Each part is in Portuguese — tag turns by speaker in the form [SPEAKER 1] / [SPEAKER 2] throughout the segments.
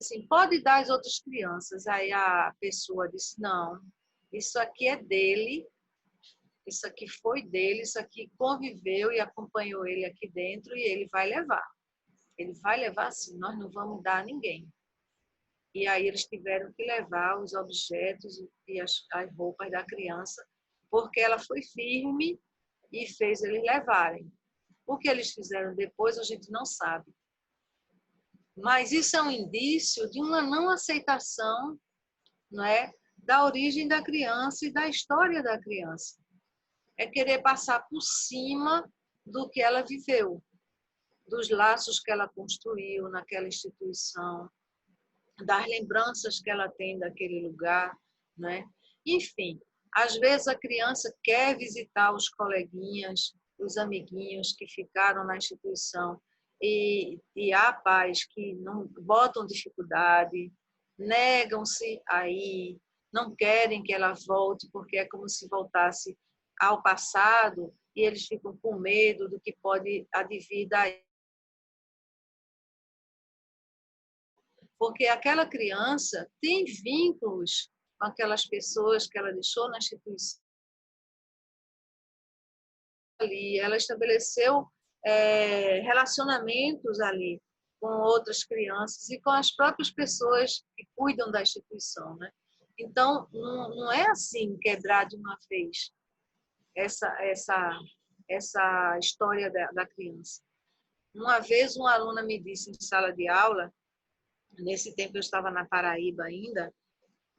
[SPEAKER 1] assim, pode dar às outras crianças. Aí a pessoa disse, não, isso aqui é dele, isso aqui foi dele, isso aqui conviveu e acompanhou ele aqui dentro e ele vai levar. Ele vai levar sim, nós não vamos dar a ninguém. E aí eles tiveram que levar os objetos e as roupas da criança, porque ela foi firme e fez eles levarem. O que eles fizeram depois a gente não sabe. Mas isso é um indício de uma não aceitação, não é, da origem da criança e da história da criança. É querer passar por cima do que ela viveu, dos laços que ela construiu naquela instituição, das lembranças que ela tem daquele lugar, né? Enfim, às vezes a criança quer visitar os coleguinhas, os amiguinhos que ficaram na instituição e há pais que não botam dificuldade, negam-se aí, não querem que ela volte porque é como se voltasse ao passado e eles ficam com medo do que pode advir daí. Porque aquela criança tem vínculos com aquelas pessoas que ela deixou na instituição ali, ela estabeleceu relacionamentos ali com outras crianças e com as próprias pessoas que cuidam da instituição, né? Então, não é assim quebrar de uma vez essa história da criança. Uma vez, uma aluna me disse em sala de aula, nesse tempo eu estava na Paraíba ainda,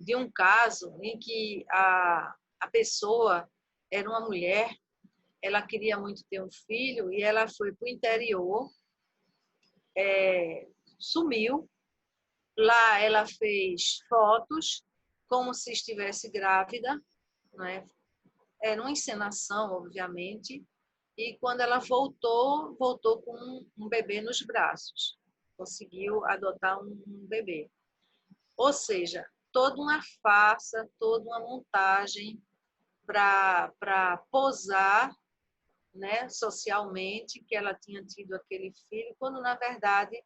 [SPEAKER 1] de um caso em que a pessoa era uma mulher, ela queria muito ter um filho e ela foi para o interior, sumiu. Lá ela fez fotos como se estivesse grávida, não é? Era uma encenação, obviamente, e quando ela voltou, voltou com um bebê nos braços. Conseguiu adotar um bebê. Ou seja, toda uma farsa, toda uma montagem para posar, né, socialmente que ela tinha tido aquele filho, quando na verdade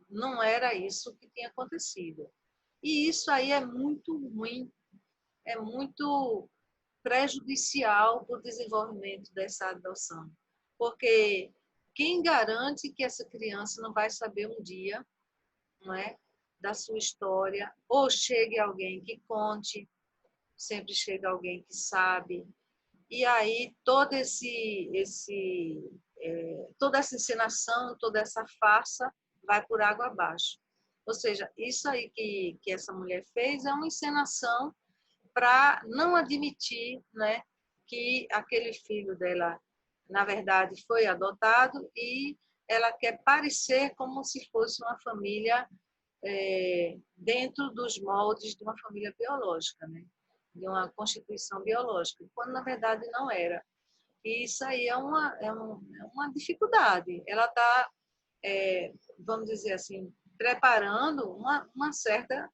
[SPEAKER 1] não era isso que tinha acontecido. E isso aí é muito ruim, é muito prejudicial para o desenvolvimento dessa adoção, porque quem garante que essa criança não vai saber um dia, não é, da sua história, ou chegue alguém que conte, sempre chega alguém que sabe, e aí toda essa encenação, toda essa farsa vai por água abaixo. Ou seja, isso aí que essa mulher fez é uma encenação para não admitir, né, que aquele filho dela, na verdade, foi adotado e ela quer parecer como se fosse uma família dentro dos moldes de uma família biológica, né? De uma constituição biológica, quando na verdade não era. E isso aí é uma dificuldade. Ela está, vamos dizer assim, preparando uma certa,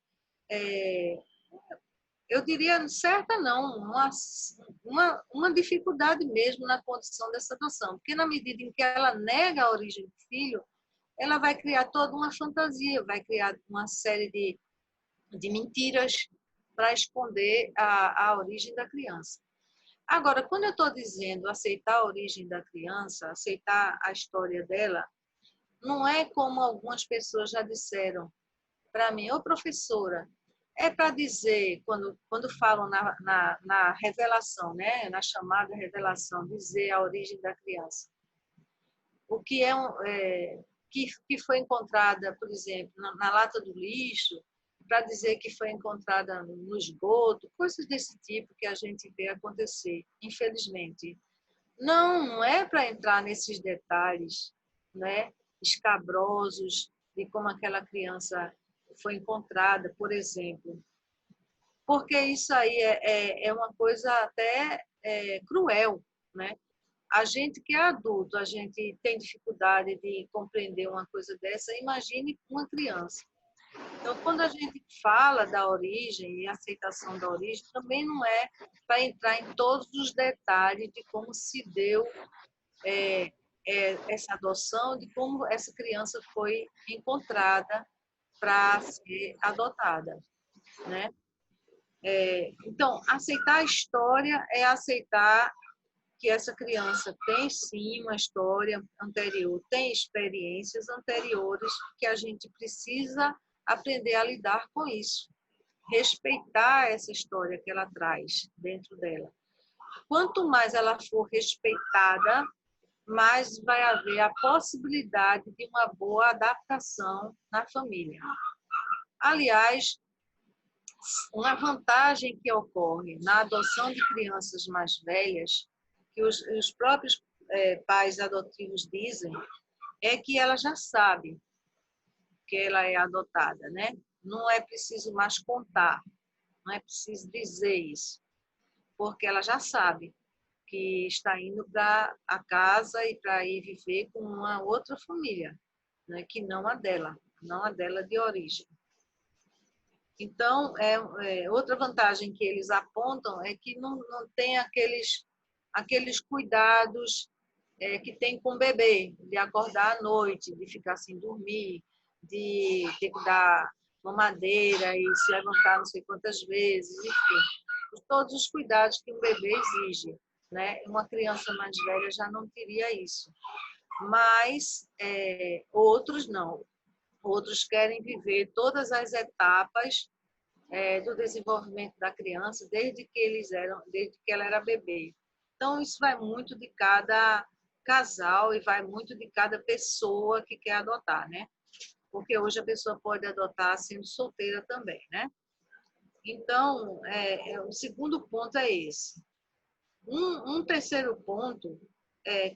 [SPEAKER 1] eu diria certa não, uma dificuldade mesmo na condição dessa adoção, porque na medida em que ela nega a origem do filho, ela vai criar toda uma fantasia, vai criar uma série de mentiras para esconder a origem da criança. Agora, quando eu estou dizendo aceitar a origem da criança, aceitar a história dela, não é como algumas pessoas já disseram para mim, ô professora, é para dizer, quando falam na revelação, né, na chamada revelação, dizer a origem da criança, o que que foi encontrada, por exemplo, na lata do lixo, para dizer que foi encontrada no esgoto, coisas desse tipo que a gente vê acontecer, infelizmente. Não é para entrar nesses detalhes, né, escabrosos de como aquela criança foi encontrada, por exemplo, porque isso aí é uma coisa até cruel, né? A gente que é adulto, a gente tem dificuldade de compreender uma coisa dessa, imagine uma criança. Então, quando a gente fala da origem e aceitação da origem, também não é para entrar em todos os detalhes de como se deu essa adoção, de como essa criança foi encontrada para ser adotada, né? Então, aceitar a história é aceitar que essa criança tem sim uma história anterior, tem experiências anteriores que a gente precisa aprender a lidar com isso, respeitar essa história que ela traz dentro dela. Quanto mais ela for respeitada, mais vai haver a possibilidade de uma boa adaptação na família. Aliás, uma vantagem que ocorre na adoção de crianças mais velhas, que os próprios pais adotivos dizem, é que ela já sabe que ela é adotada, né? Não é preciso mais contar, não é preciso dizer isso, porque ela já sabe que está indo para a casa e para ir viver com uma outra família, né? Que não a dela, não a dela de origem. Então, outra vantagem que eles apontam é que não tem aqueles cuidados que tem com o bebê, de acordar à noite, de ficar sem dormir, de ter que dar mamadeira e se levantar não sei quantas vezes, enfim. Todos os cuidados que um bebê exige, né? Uma criança mais velha já não teria isso. Mas outros não. Outros querem viver todas as etapas do desenvolvimento da criança desde que ela era bebê. Então isso vai muito de cada casal e vai muito de cada pessoa que quer adotar, né? Porque hoje a pessoa pode adotar sendo solteira também, né? Então, o segundo ponto é esse. Um terceiro ponto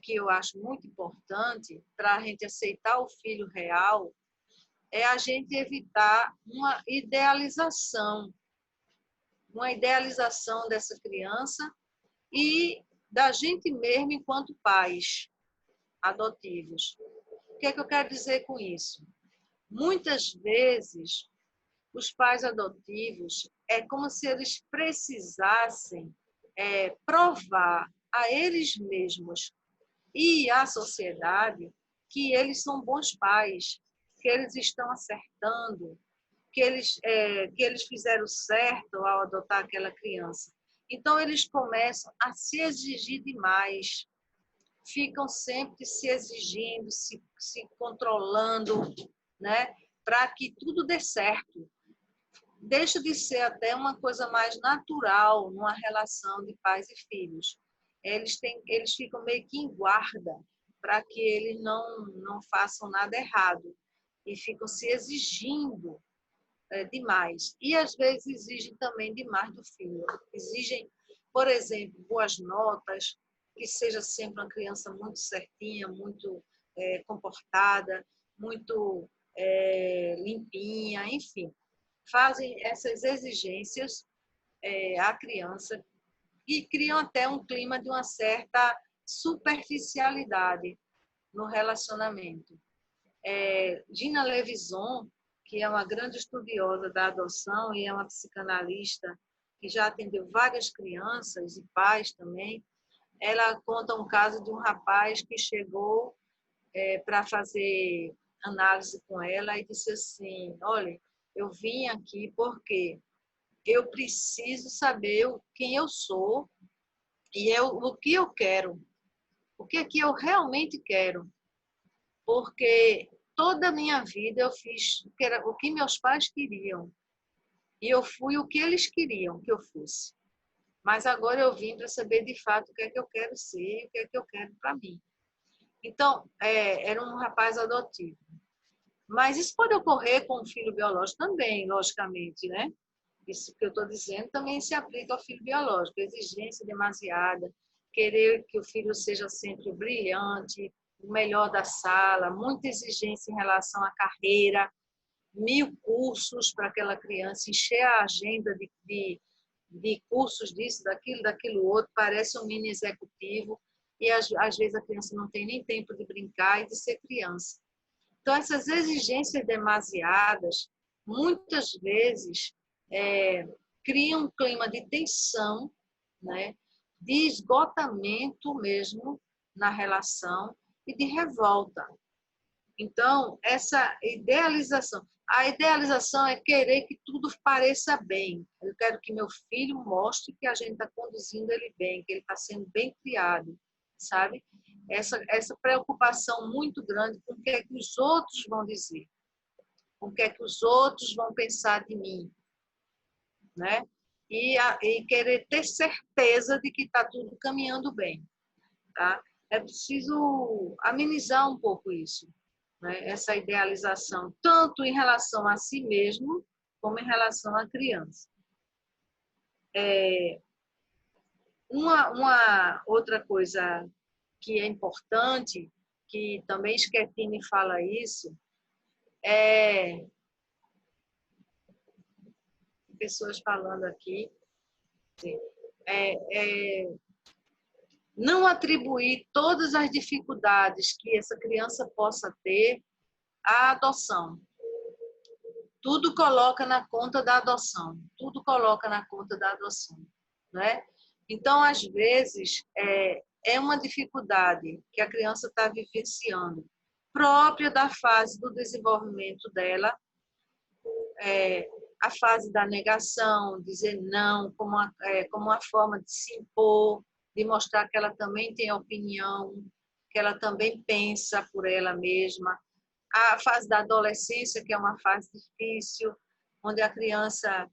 [SPEAKER 1] que eu acho muito importante para a gente aceitar o filho real é a gente evitar uma idealização dessa criança e da gente mesmo enquanto pais adotivos. O que é que eu quero dizer com isso? Muitas vezes, os pais adotivos é como se eles precisassem provar a eles mesmos e à sociedade que eles são bons pais, que eles estão acertando, que eles fizeram certo ao adotar aquela criança. Então, eles começam a se exigir demais, ficam sempre se exigindo, se controlando, né, para que tudo dê certo. Deixa de ser até uma coisa mais natural numa relação de pais e filhos. Eles ficam meio que em guarda para que eles não façam nada errado e ficam se exigindo demais. E às vezes exigem também demais do filho. Exigem, por exemplo, boas notas, que seja sempre uma criança muito certinha, muito comportada, muito limpinha, enfim. Fazem essas exigências à criança e criam até um clima de uma certa superficialidade no relacionamento. Gina Levison, que é uma grande estudiosa da adoção e é uma psicanalista que já atendeu várias crianças e pais também, ela conta um caso de um rapaz que chegou para fazer análise com ela e disse assim, olha, eu vim aqui porque eu preciso saber quem eu sou e o que eu quero, o que é que eu realmente quero, porque toda a minha vida eu fiz o que meus pais queriam e eu fui o que eles queriam que eu fosse. Mas agora eu vim para saber de fato o que é que eu quero ser e o que é que eu quero para mim. Então, era um rapaz adotivo. Mas isso pode ocorrer com o filho biológico também, logicamente, né? Isso que eu estou dizendo também se aplica ao filho biológico. Exigência demasiada, querer que o filho seja sempre brilhante, o melhor da sala, muita exigência em relação à carreira, 1000 cursos para aquela criança, encher a agenda de cursos disso, daquilo outro, parece um mini executivo, e às vezes a criança não tem nem tempo de brincar e de ser criança. Então, essas exigências demasiadas, muitas vezes, criam um clima de tensão, né? De esgotamento mesmo na relação e de revolta. Então, essa idealização. A idealização é querer que tudo pareça bem. Eu quero que meu filho mostre que a gente está conduzindo ele bem, que ele está sendo bem criado, sabe? Essa preocupação muito grande com o que é que os outros vão dizer, com o que é que os outros vão pensar de mim, né? E querer ter certeza de que está tudo caminhando bem, tá? É preciso amenizar um pouco isso, né? Essa idealização, tanto em relação a si mesmo, como em relação à criança. Uma outra coisa que é importante, que também Schettini fala isso, é pessoas falando aqui, é não atribuir todas as dificuldades que essa criança possa ter à adoção. Tudo coloca na conta da adoção, tudo coloca na conta da adoção, né? Então, às vezes, é uma dificuldade que a criança está vivenciando, própria da fase do desenvolvimento dela, a fase da negação, dizer não, como uma forma de se impor, de mostrar que ela também tem opinião, que ela também pensa por ela mesma. A fase da adolescência, que é uma fase difícil, onde a criança,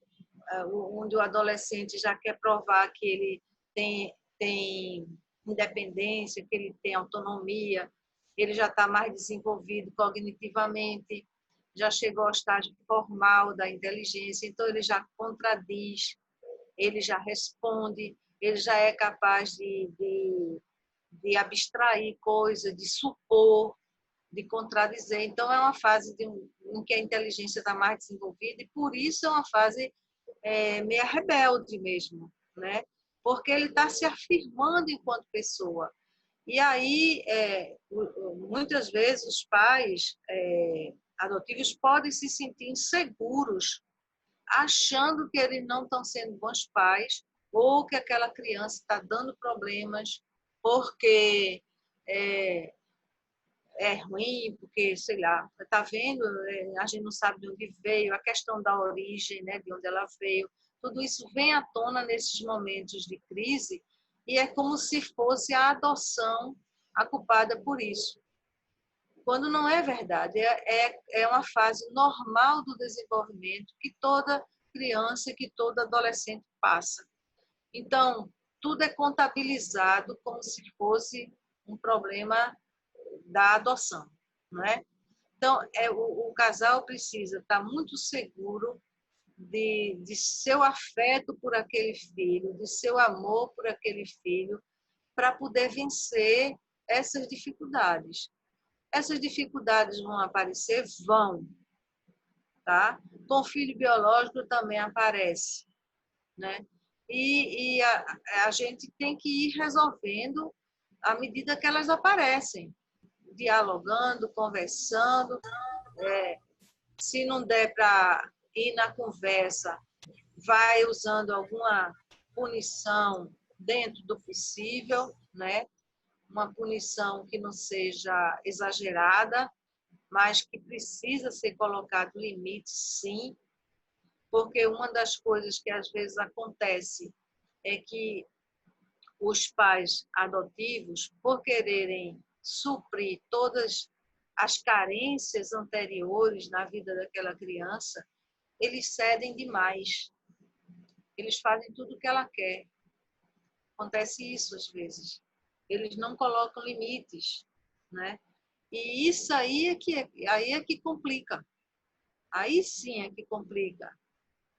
[SPEAKER 1] onde o adolescente já quer provar que ele tem independência, que ele tem autonomia, ele já está mais desenvolvido cognitivamente, já chegou ao estágio formal da inteligência, então ele já contradiz, ele já responde, ele já é capaz de abstrair coisas, de supor, de contradizer. Então, é uma fase em que a inteligência está mais desenvolvida e, por isso, é uma fase meio rebelde mesmo, né? Porque ele está se afirmando enquanto pessoa. E aí, muitas vezes, os pais adotivos podem se sentir inseguros, achando que eles não estão sendo bons pais ou que aquela criança está dando problemas porque é ruim, porque, sei lá, está vendo, a gente não sabe de onde veio, a questão da origem, né, de onde ela veio, tudo isso vem à tona nesses momentos de crise e é como se fosse a adoção a culpada por isso. Quando não é verdade, é uma fase normal do desenvolvimento que toda criança, que todo adolescente passa. Então, tudo é contabilizado como se fosse um problema da adoção, não é? Então, o casal precisa estar muito seguro de seu afeto por aquele filho, de seu amor por aquele filho, para poder vencer essas dificuldades. Essas dificuldades vão aparecer? Vão, tá? Com o filho biológico também aparece, né? E a gente tem que ir resolvendo à medida que elas aparecem, dialogando, conversando. Se não der para ir na conversa, vai usando alguma punição dentro do possível, né? Uma punição que não seja exagerada, mas que precisa ser colocado limite, sim, porque uma das coisas que às vezes acontece é que os pais adotivos, por quererem suprir todas as carências anteriores na vida daquela criança, eles cedem demais. Eles fazem tudo o que ela quer. Acontece isso às vezes. Eles não colocam limites, né? E isso aí é que complica. Aí sim é que complica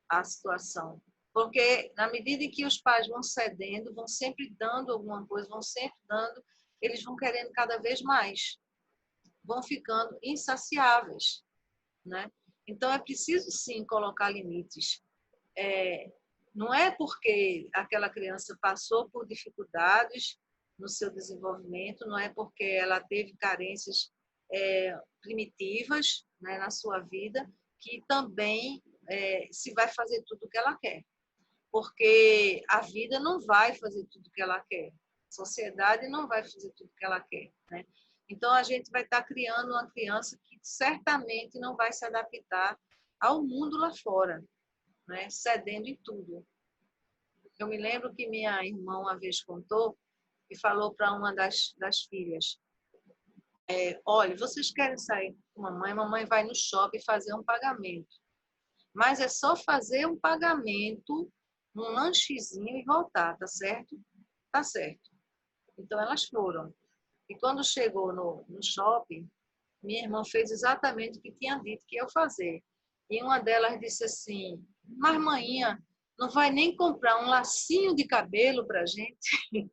[SPEAKER 1] a situação. Porque na medida em que os pais vão cedendo, vão sempre dando alguma coisa, vão sempre dando, eles vão querendo cada vez mais, vão ficando insaciáveis, né? Então é preciso sim colocar limites. Não é porque aquela criança passou por dificuldades no seu desenvolvimento, não é porque ela teve carências primitivas, né, na sua vida, que também se vai fazer tudo o que ela quer. Porque a vida não vai fazer tudo o que ela quer. A sociedade não vai fazer tudo o que ela quer, né? Então, a gente vai estar criando uma criança que certamente não vai se adaptar ao mundo lá fora, né? Cedendo em tudo. Eu me lembro que minha irmã uma vez contou e falou para uma das filhas, olha, vocês querem sair com mamãe? Mamãe vai no shopping fazer um pagamento. Mas é só fazer um pagamento, um lanchezinho e voltar, tá certo? Tá certo. Então, elas foram. E quando chegou no shopping, minha irmã fez exatamente o que tinha dito que ia fazer. E uma delas disse assim, mas manhinha, não vai nem comprar um lacinho de cabelo para gente?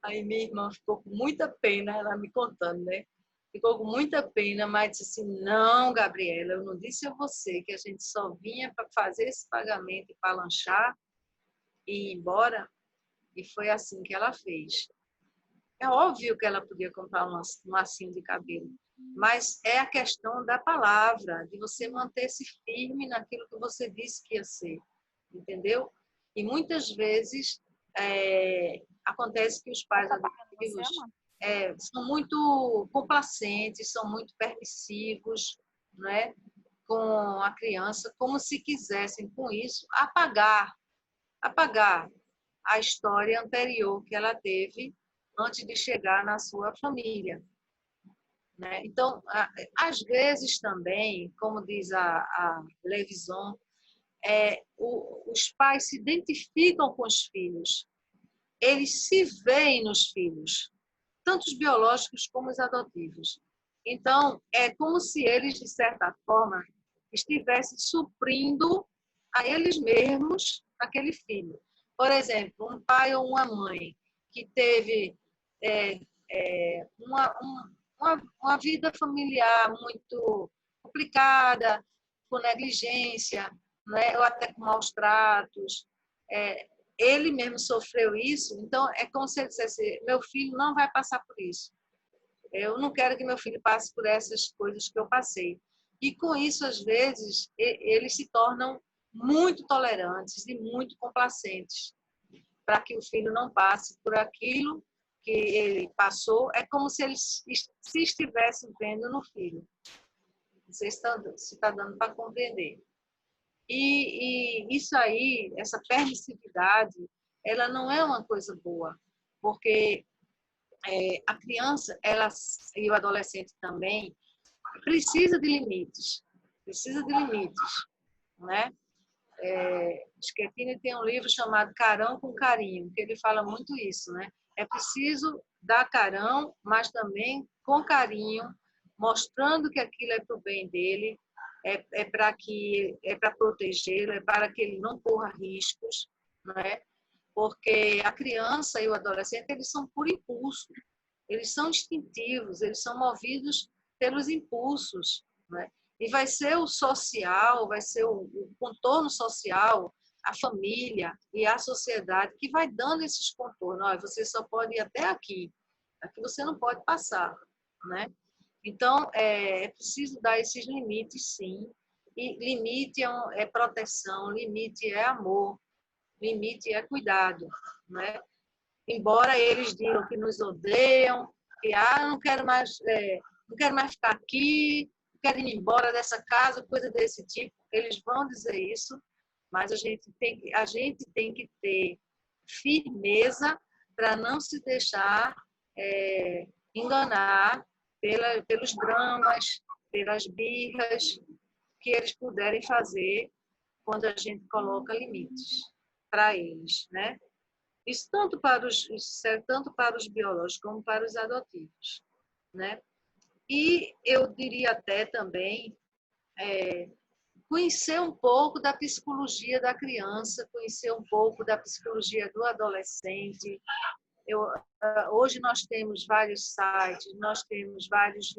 [SPEAKER 1] Aí minha irmã ficou com muita pena, ela me contando, né? Ficou com muita pena, mas disse assim, não, Gabriela, eu não disse a você que a gente só vinha para fazer esse pagamento e para lanchar e ir embora? E foi assim que ela fez. É óbvio que ela podia comprar um lacinho de cabelo, mas é a questão da palavra, de você manter-se firme naquilo que você disse que ia ser, entendeu? E muitas vezes acontece que os pais adotivos são muito complacentes, são muito permissivos, né, com a criança, como se quisessem, com isso, apagar a história anterior que ela teve antes de chegar na sua família, né? Então, às vezes também, como diz a Levison, os pais se identificam com os filhos, eles se veem nos filhos, tanto os biológicos como os adotivos. Então, é como se eles, de certa forma, estivessem suprindo a eles mesmos aquele filho. Por exemplo, um pai ou uma mãe que teve uma vida familiar muito complicada, com negligência, né? Ou até com maus tratos, ele mesmo sofreu isso, então é como se ele dissesse, meu filho não vai passar por isso. Eu não quero que meu filho passe por essas coisas que eu passei. E com isso, às vezes, eles se tornam muito tolerantes e muito complacentes para que o filho não passe por aquilo que ele passou. É como se eles se estivessem vendo no filho. Não sei se está dando para compreender. E isso aí, essa permissividade, ela não é uma coisa boa, porque a criança e o adolescente também precisa de limites, né? Schettini tem um livro chamado Carão com Carinho, que ele fala muito isso, né? É preciso dar carão, mas também com carinho, mostrando que aquilo é para o bem dele, para protegê-lo, é para que ele não corra riscos, não é? Porque a criança e o adolescente, eles são por impulso, eles são instintivos, eles são movidos pelos impulsos, né? E vai ser o social, vai ser o contorno social, a família e a sociedade que vai dando esses contornos. Olha, você só pode ir até aqui, aqui você não pode passar, né? Então, é preciso dar esses limites, sim. E limite é proteção, limite é amor, limite é cuidado, né? Embora eles digam que nos odeiam, que não quero mais ficar aqui, quero ir embora dessa casa, coisa desse tipo, eles vão dizer isso, mas a gente tem que ter firmeza para não se deixar enganar pelos dramas, pelas birras que eles puderem fazer quando a gente coloca limites para eles, né? Isso tanto para os biológicos como para os adotivos, né? E eu diria até também conhecer um pouco da psicologia da criança, conhecer um pouco da psicologia do adolescente. Hoje nós temos vários sites, nós temos vários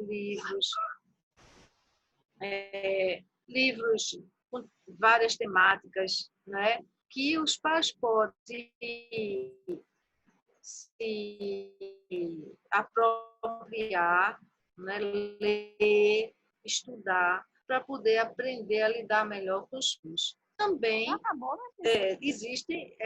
[SPEAKER 1] livros com várias temáticas, né? Que os pais podem se apropriar, né? Ler, estudar, para poder aprender a lidar melhor com os filhos. Também existem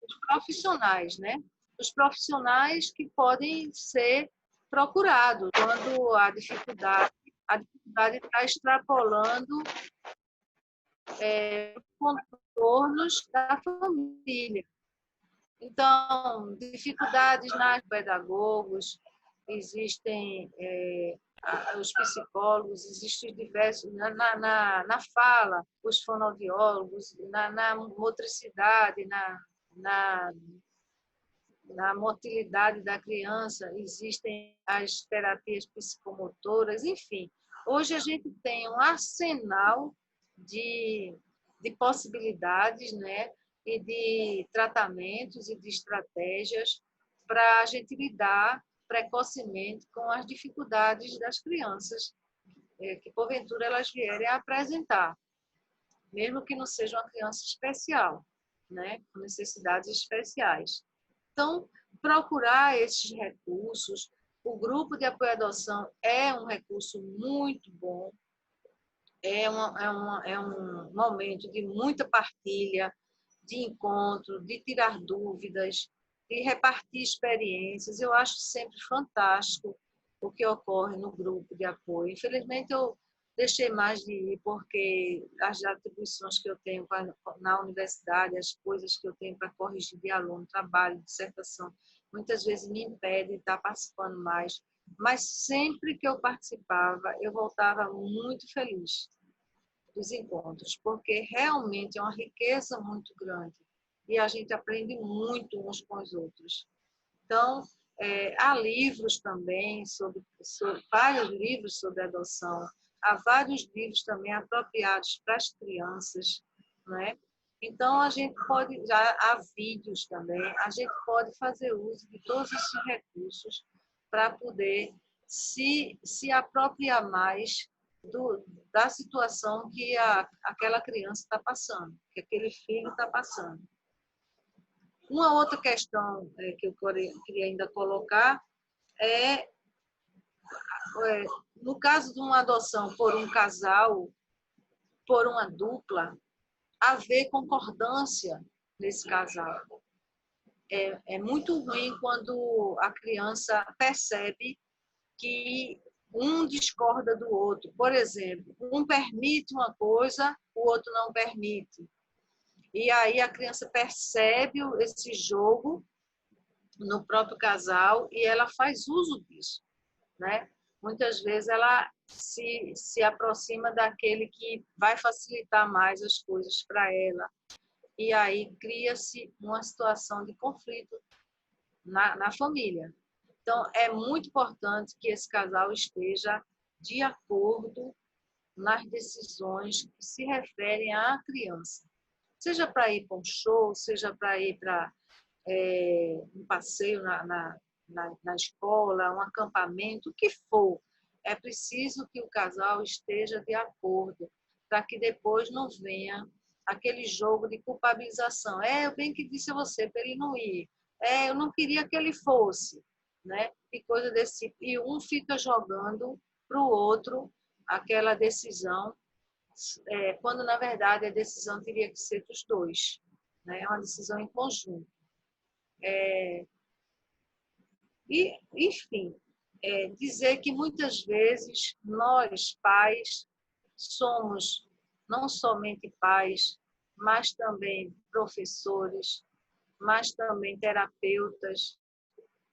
[SPEAKER 1] os profissionais, né? Os profissionais que podem ser procurado quando a dificuldade está extrapolando contornos da família. Então, dificuldades nas pedagogos, existem os psicólogos, existem diversos, na fala, os fonoaudiólogos, na motricidade, na motilidade da criança, existem as terapias psicomotoras, enfim. Hoje a gente tem um arsenal de possibilidades, né? E de tratamentos e de estratégias para a gente lidar precocemente com as dificuldades das crianças que, porventura, elas vierem a apresentar, mesmo que não seja uma criança especial, né? Com necessidades especiais. Então, procurar esses recursos. O grupo de apoio à adoção é um recurso muito bom, é um momento de muita partilha, de encontro, de tirar dúvidas, de repartir experiências. Eu acho sempre fantástico o que ocorre no grupo de apoio. Infelizmente, eu deixei mais de ir porque as atribuições que eu tenho na universidade, as coisas que eu tenho para corrigir de aluno, trabalho, dissertação, muitas vezes me impedem de estar participando mais. Mas sempre que eu participava, eu voltava muito feliz dos encontros, porque realmente é uma riqueza muito grande e a gente aprende muito uns com os outros. Então, há livros também, vários livros sobre adoção, há vários livros também apropriados para as crianças, né? Então, a gente pode, já há vídeos também, a gente pode fazer uso de todos esses recursos para poder se apropriar mais da situação que aquela criança está passando, que aquele filho está passando. Uma outra questão que eu queria ainda colocar é, no caso de uma adoção por um casal, por uma dupla, haver concordância nesse casal. É muito ruim quando a criança percebe que um discorda do outro. Por exemplo, um permite uma coisa, o outro não permite. E aí a criança percebe esse jogo no próprio casal e ela faz uso disso, né? Muitas vezes ela se aproxima daquele que vai facilitar mais as coisas para ela. E aí cria-se uma situação de conflito na família. Então, é muito importante que esse casal esteja de acordo nas decisões que se referem à criança. Seja para ir para um show, seja para ir para um passeio na escola, um acampamento, o que for. É preciso que o casal esteja de acordo, para que depois não venha aquele jogo de culpabilização. Eu bem que disse a você para ele não ir. Eu não queria que ele fosse, né? E coisa desse tipo. E um fica jogando para o outro aquela decisão, quando na verdade a decisão teria que ser dos dois, né? É uma decisão em conjunto. E, enfim, dizer que muitas vezes nós, pais, somos não somente pais, mas também professores, mas também terapeutas,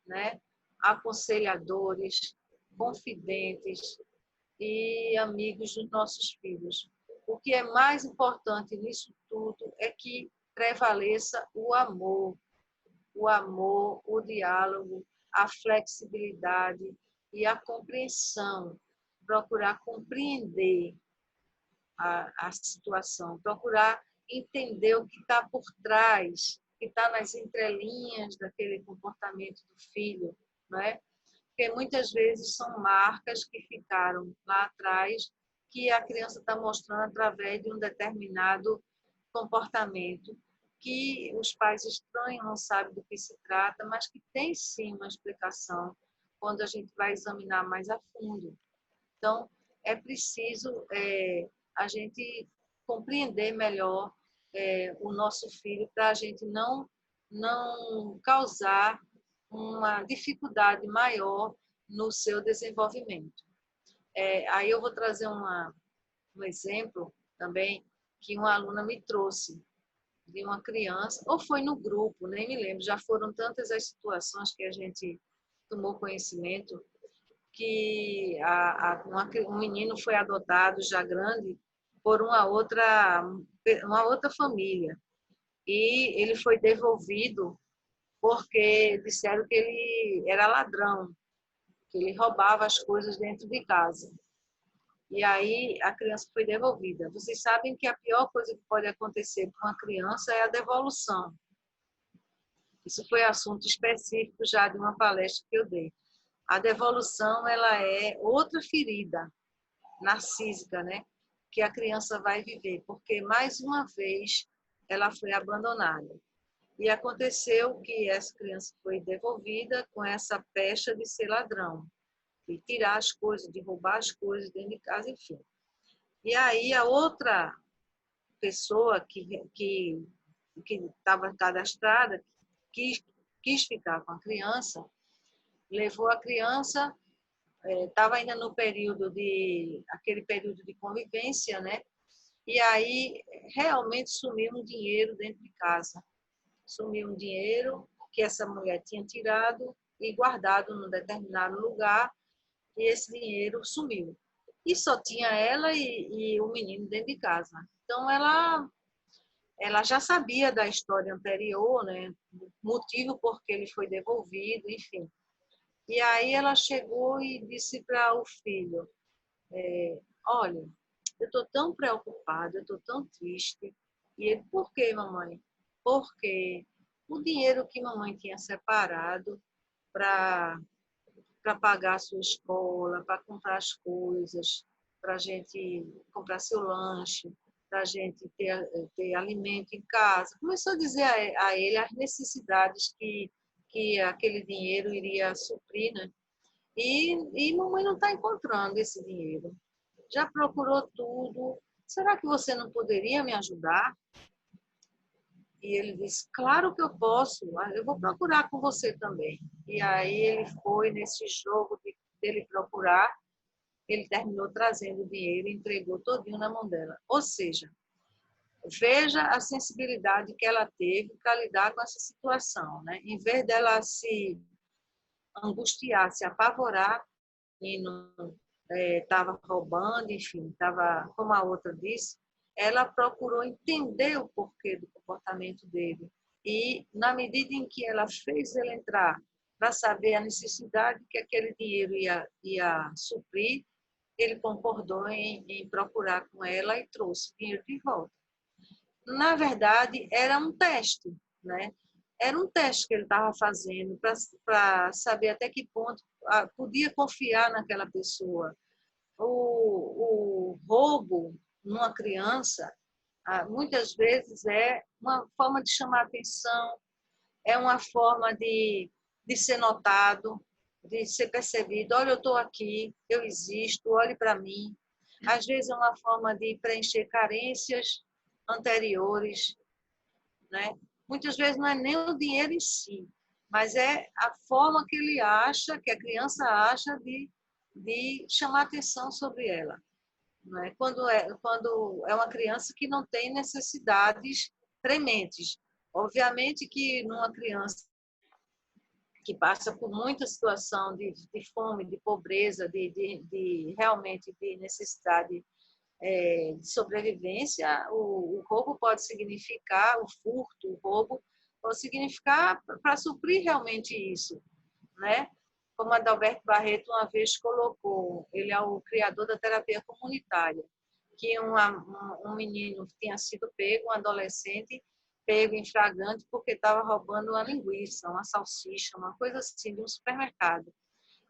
[SPEAKER 1] né? Aconselhadores, confidentes e amigos dos nossos filhos. O que é mais importante nisso tudo é que prevaleça o amor, o diálogo, a flexibilidade e a compreensão, procurar compreender a situação, procurar entender o que está por trás, o que está nas entrelinhas daquele comportamento do filho, não é? Porque muitas vezes são marcas que ficaram lá atrás que a criança está mostrando através de um determinado comportamento que os pais estranham, não sabem do que se trata, mas que tem sim uma explicação quando a gente vai examinar mais a fundo. Então, é preciso a gente compreender melhor o nosso filho para a gente não causar uma dificuldade maior no seu desenvolvimento. Aí eu vou trazer um exemplo também que uma aluna me trouxe de uma criança, ou foi no grupo, nem me lembro, já foram tantas as situações que a gente tomou conhecimento, que um menino foi adotado já grande por uma outra família. E ele foi devolvido porque disseram que ele era ladrão, que ele roubava as coisas dentro de casa. E aí a criança foi devolvida. Vocês sabem que a pior coisa que pode acontecer com uma criança é a devolução. Isso foi assunto específico já de uma palestra que eu dei. A devolução, ela é outra ferida narcísica, né? Que a criança vai viver, porque mais uma vez ela foi abandonada. E aconteceu que essa criança foi devolvida com essa pecha de ser ladrão, de tirar as coisas, de roubar as coisas dentro de casa, enfim. E aí a outra pessoa que estava cadastrada, quis ficar com a criança, levou a criança, estava ainda no aquele período de convivência, né? E aí realmente sumiu um dinheiro dentro de casa. Sumiu um dinheiro que essa mulher tinha tirado e guardado num determinado lugar, e esse dinheiro sumiu. E só tinha ela e o menino dentro de casa. Então ela já sabia da história anterior, né? O motivo por que ele foi devolvido, enfim. E aí ela chegou e disse para o filho, olha, eu estou tão preocupada, eu estou tão triste. E ele, por quê, mamãe? Porque o dinheiro que mamãe tinha separado para pagar a sua escola, para comprar as coisas, para a gente comprar seu lanche, para a gente ter alimento em casa. Começou a dizer a ele as necessidades que aquele dinheiro iria suprir, né? E mamãe não está encontrando esse dinheiro. Já procurou tudo. Será que você não poderia me ajudar? E ele disse, claro que eu posso, eu vou procurar com você também. E aí ele foi nesse jogo dele procurar, ele terminou trazendo o dinheiro e entregou todinho na mão dela. Ou seja, veja a sensibilidade que ela teve para lidar com essa situação, né? Em vez dela se angustiar, se apavorar, e não estava roubando, enfim, estava, como a outra disse, ela procurou entender o porquê do comportamento dele. E, na medida em que ela fez ele entrar para saber a necessidade que aquele dinheiro ia suprir, ele concordou em procurar com ela e trouxe o dinheiro de volta. Na verdade, era um teste, né? Era um teste que ele estava fazendo para saber até que ponto podia confiar naquela pessoa. O roubo numa criança, muitas vezes, é uma forma de chamar atenção, é uma forma de ser notado, de ser percebido. Olha, eu estou aqui, eu existo, olhe para mim. Às vezes é uma forma de preencher carências anteriores, né? Muitas vezes não é nem o dinheiro em si, mas é a forma que ele acha, que a criança acha de chamar atenção sobre ela. Não é? Quando é uma criança que não tem necessidades prementes. Obviamente que numa criança que passa por muita situação de fome, de pobreza, realmente de necessidade de sobrevivência, o roubo pode significar, o furto, o roubo, pode significar para suprir realmente isso, né? Como Adalberto Barreto uma vez colocou, ele é o criador da terapia comunitária, que um menino tinha sido pego, um adolescente, pego em flagrante porque estava roubando uma linguiça, uma salsicha, uma coisa assim, de um supermercado.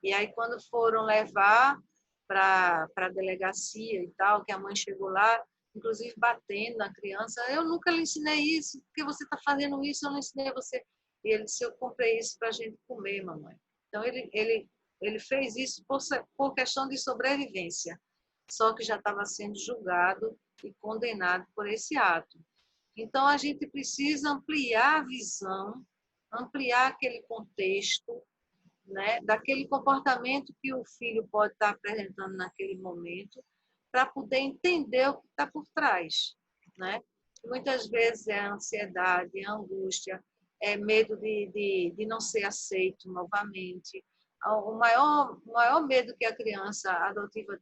[SPEAKER 1] E aí, quando foram levar para a delegacia e tal, que a mãe chegou lá, inclusive batendo na criança, eu nunca lhe ensinei isso, porque você está fazendo isso, eu não ensinei você. E ele disse, eu comprei isso para a gente comer, mamãe. Então, ele fez isso por questão de sobrevivência, só que já estava sendo julgado e condenado por esse ato. Então, a gente precisa ampliar a visão, ampliar aquele contexto, né, daquele comportamento que o filho pode estar apresentando naquele momento, para poder entender o que está por trás, né? Muitas vezes é ansiedade, é angústia, é medo de não ser aceito novamente. O maior medo que a criança adotiva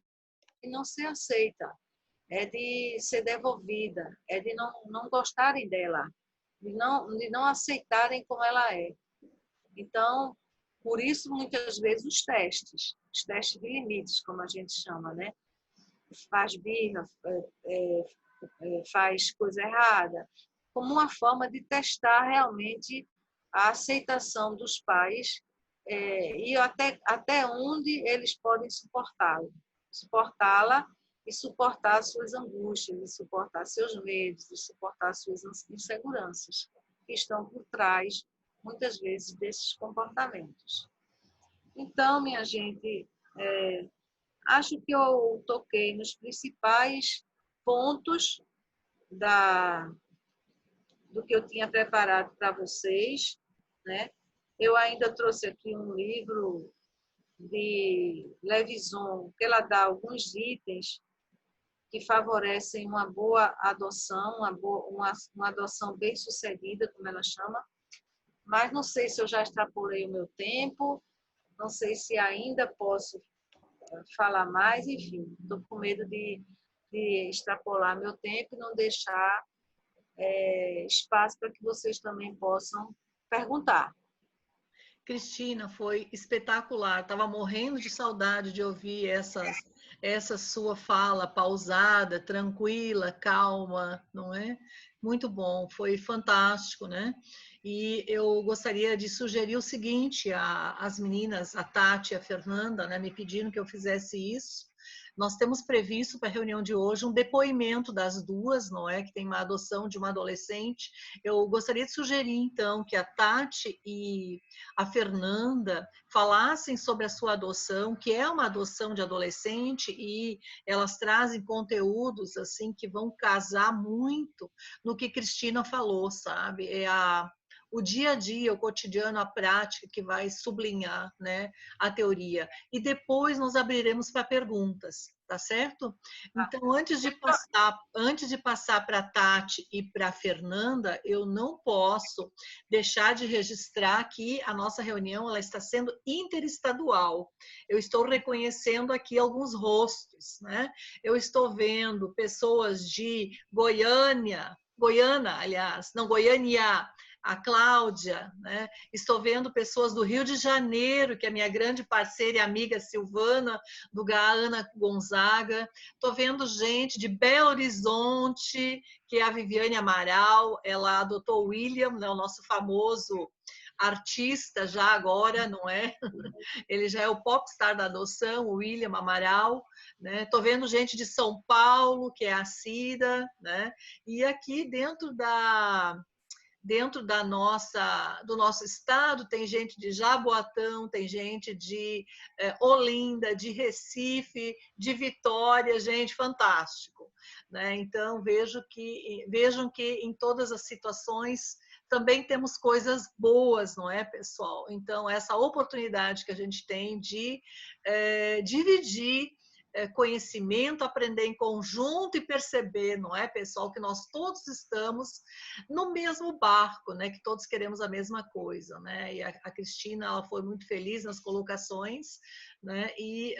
[SPEAKER 1] tem é não ser aceita, é de ser devolvida, é de não gostarem dela, de não aceitarem como ela é. Então, por isso, muitas vezes, os testes de limites, como a gente chama, né? Faz birra, faz coisa errada, como uma forma de testar realmente a aceitação dos pais e até onde eles podem suportá-la e suportar suas angústias, e suportar seus medos, e suportar suas inseguranças que estão por trás, muitas vezes, desses comportamentos. Então, minha gente, acho que eu toquei nos principais pontos do que eu tinha preparado para vocês, né? Eu ainda trouxe aqui um livro de Levison, que ela dá alguns itens que favorecem uma boa adoção, uma adoção bem-sucedida, como ela chama, mas não sei se eu já extrapolei o meu tempo, não sei se ainda posso falar mais, enfim, estou com medo de extrapolar meu tempo e não deixar espaço para que vocês também possam perguntar.
[SPEAKER 2] Cristina, foi espetacular. Estava morrendo de saudade de ouvir essa sua fala pausada, tranquila, calma, não é? Muito bom, foi fantástico, né? E eu gostaria de sugerir o seguinte às meninas, a Tati e a Fernanda, né, me pediram que eu fizesse isso. Nós temos previsto para a reunião de hoje um depoimento das duas, não é? Que tem uma adoção de uma adolescente. Eu gostaria de sugerir, então, que a Tati e a Fernanda falassem sobre a sua adoção, que é uma adoção de adolescente, e elas trazem conteúdos assim que vão casar muito no que Cristina falou, sabe? O dia a dia, o cotidiano, a prática que vai sublinhar, né, a teoria. E depois nós abriremos para perguntas, tá certo? Então, antes de passar para a Tati e para a Fernanda, eu não posso deixar de registrar que a nossa reunião ela está sendo interestadual. Eu estou reconhecendo aqui alguns rostos, né? Eu estou vendo pessoas de Goiânia, aliás, não, Goiânia, a Cláudia, né? Estou vendo pessoas do Rio de Janeiro, que é minha grande parceira e amiga Silvana, do Ana Gonzaga. Estou vendo gente de Belo Horizonte, que é a Viviane Amaral, ela adotou o William, né, o nosso famoso artista já agora, não é? Ele já é o popstar da adoção, o William Amaral, né? Tô vendo gente de São Paulo, que é a Cida, né? E aqui dentro do nosso estado, tem gente de Jaboatão, tem gente de Olinda, de Recife, de Vitória, gente, fantástico. Né? Então, vejam que em todas as situações também temos coisas boas, não é, pessoal? Então, essa oportunidade que a gente tem de dividir conhecimento, aprender em conjunto e perceber, não é, pessoal, que nós todos estamos no mesmo barco, né, que todos queremos a mesma coisa, né, e a Cristina, ela foi muito feliz nas colocações, né, e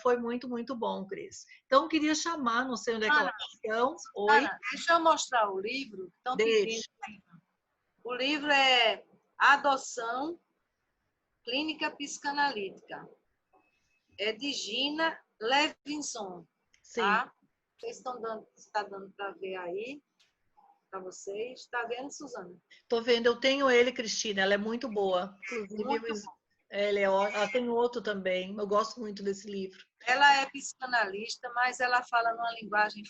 [SPEAKER 2] foi muito, muito bom, Cris. Então, queria chamar, não sei onde é que elas estão. Oi?
[SPEAKER 1] Ana, deixa eu mostrar o livro, estão pedindo.
[SPEAKER 2] Deixa.
[SPEAKER 1] O livro é Adoção Clínica Psicanalítica. É de Gina Levinson,
[SPEAKER 2] Sim.
[SPEAKER 1] tá? Vocês está dando para ver aí, para vocês. Está vendo, Suzana?
[SPEAKER 2] Estou vendo, eu tenho ele, Cristina, ela é muito boa. Inclusive,
[SPEAKER 1] Muito bom.
[SPEAKER 2] ela tem outro também, eu gosto muito desse livro.
[SPEAKER 1] Ela é psicanalista, mas ela fala numa linguagem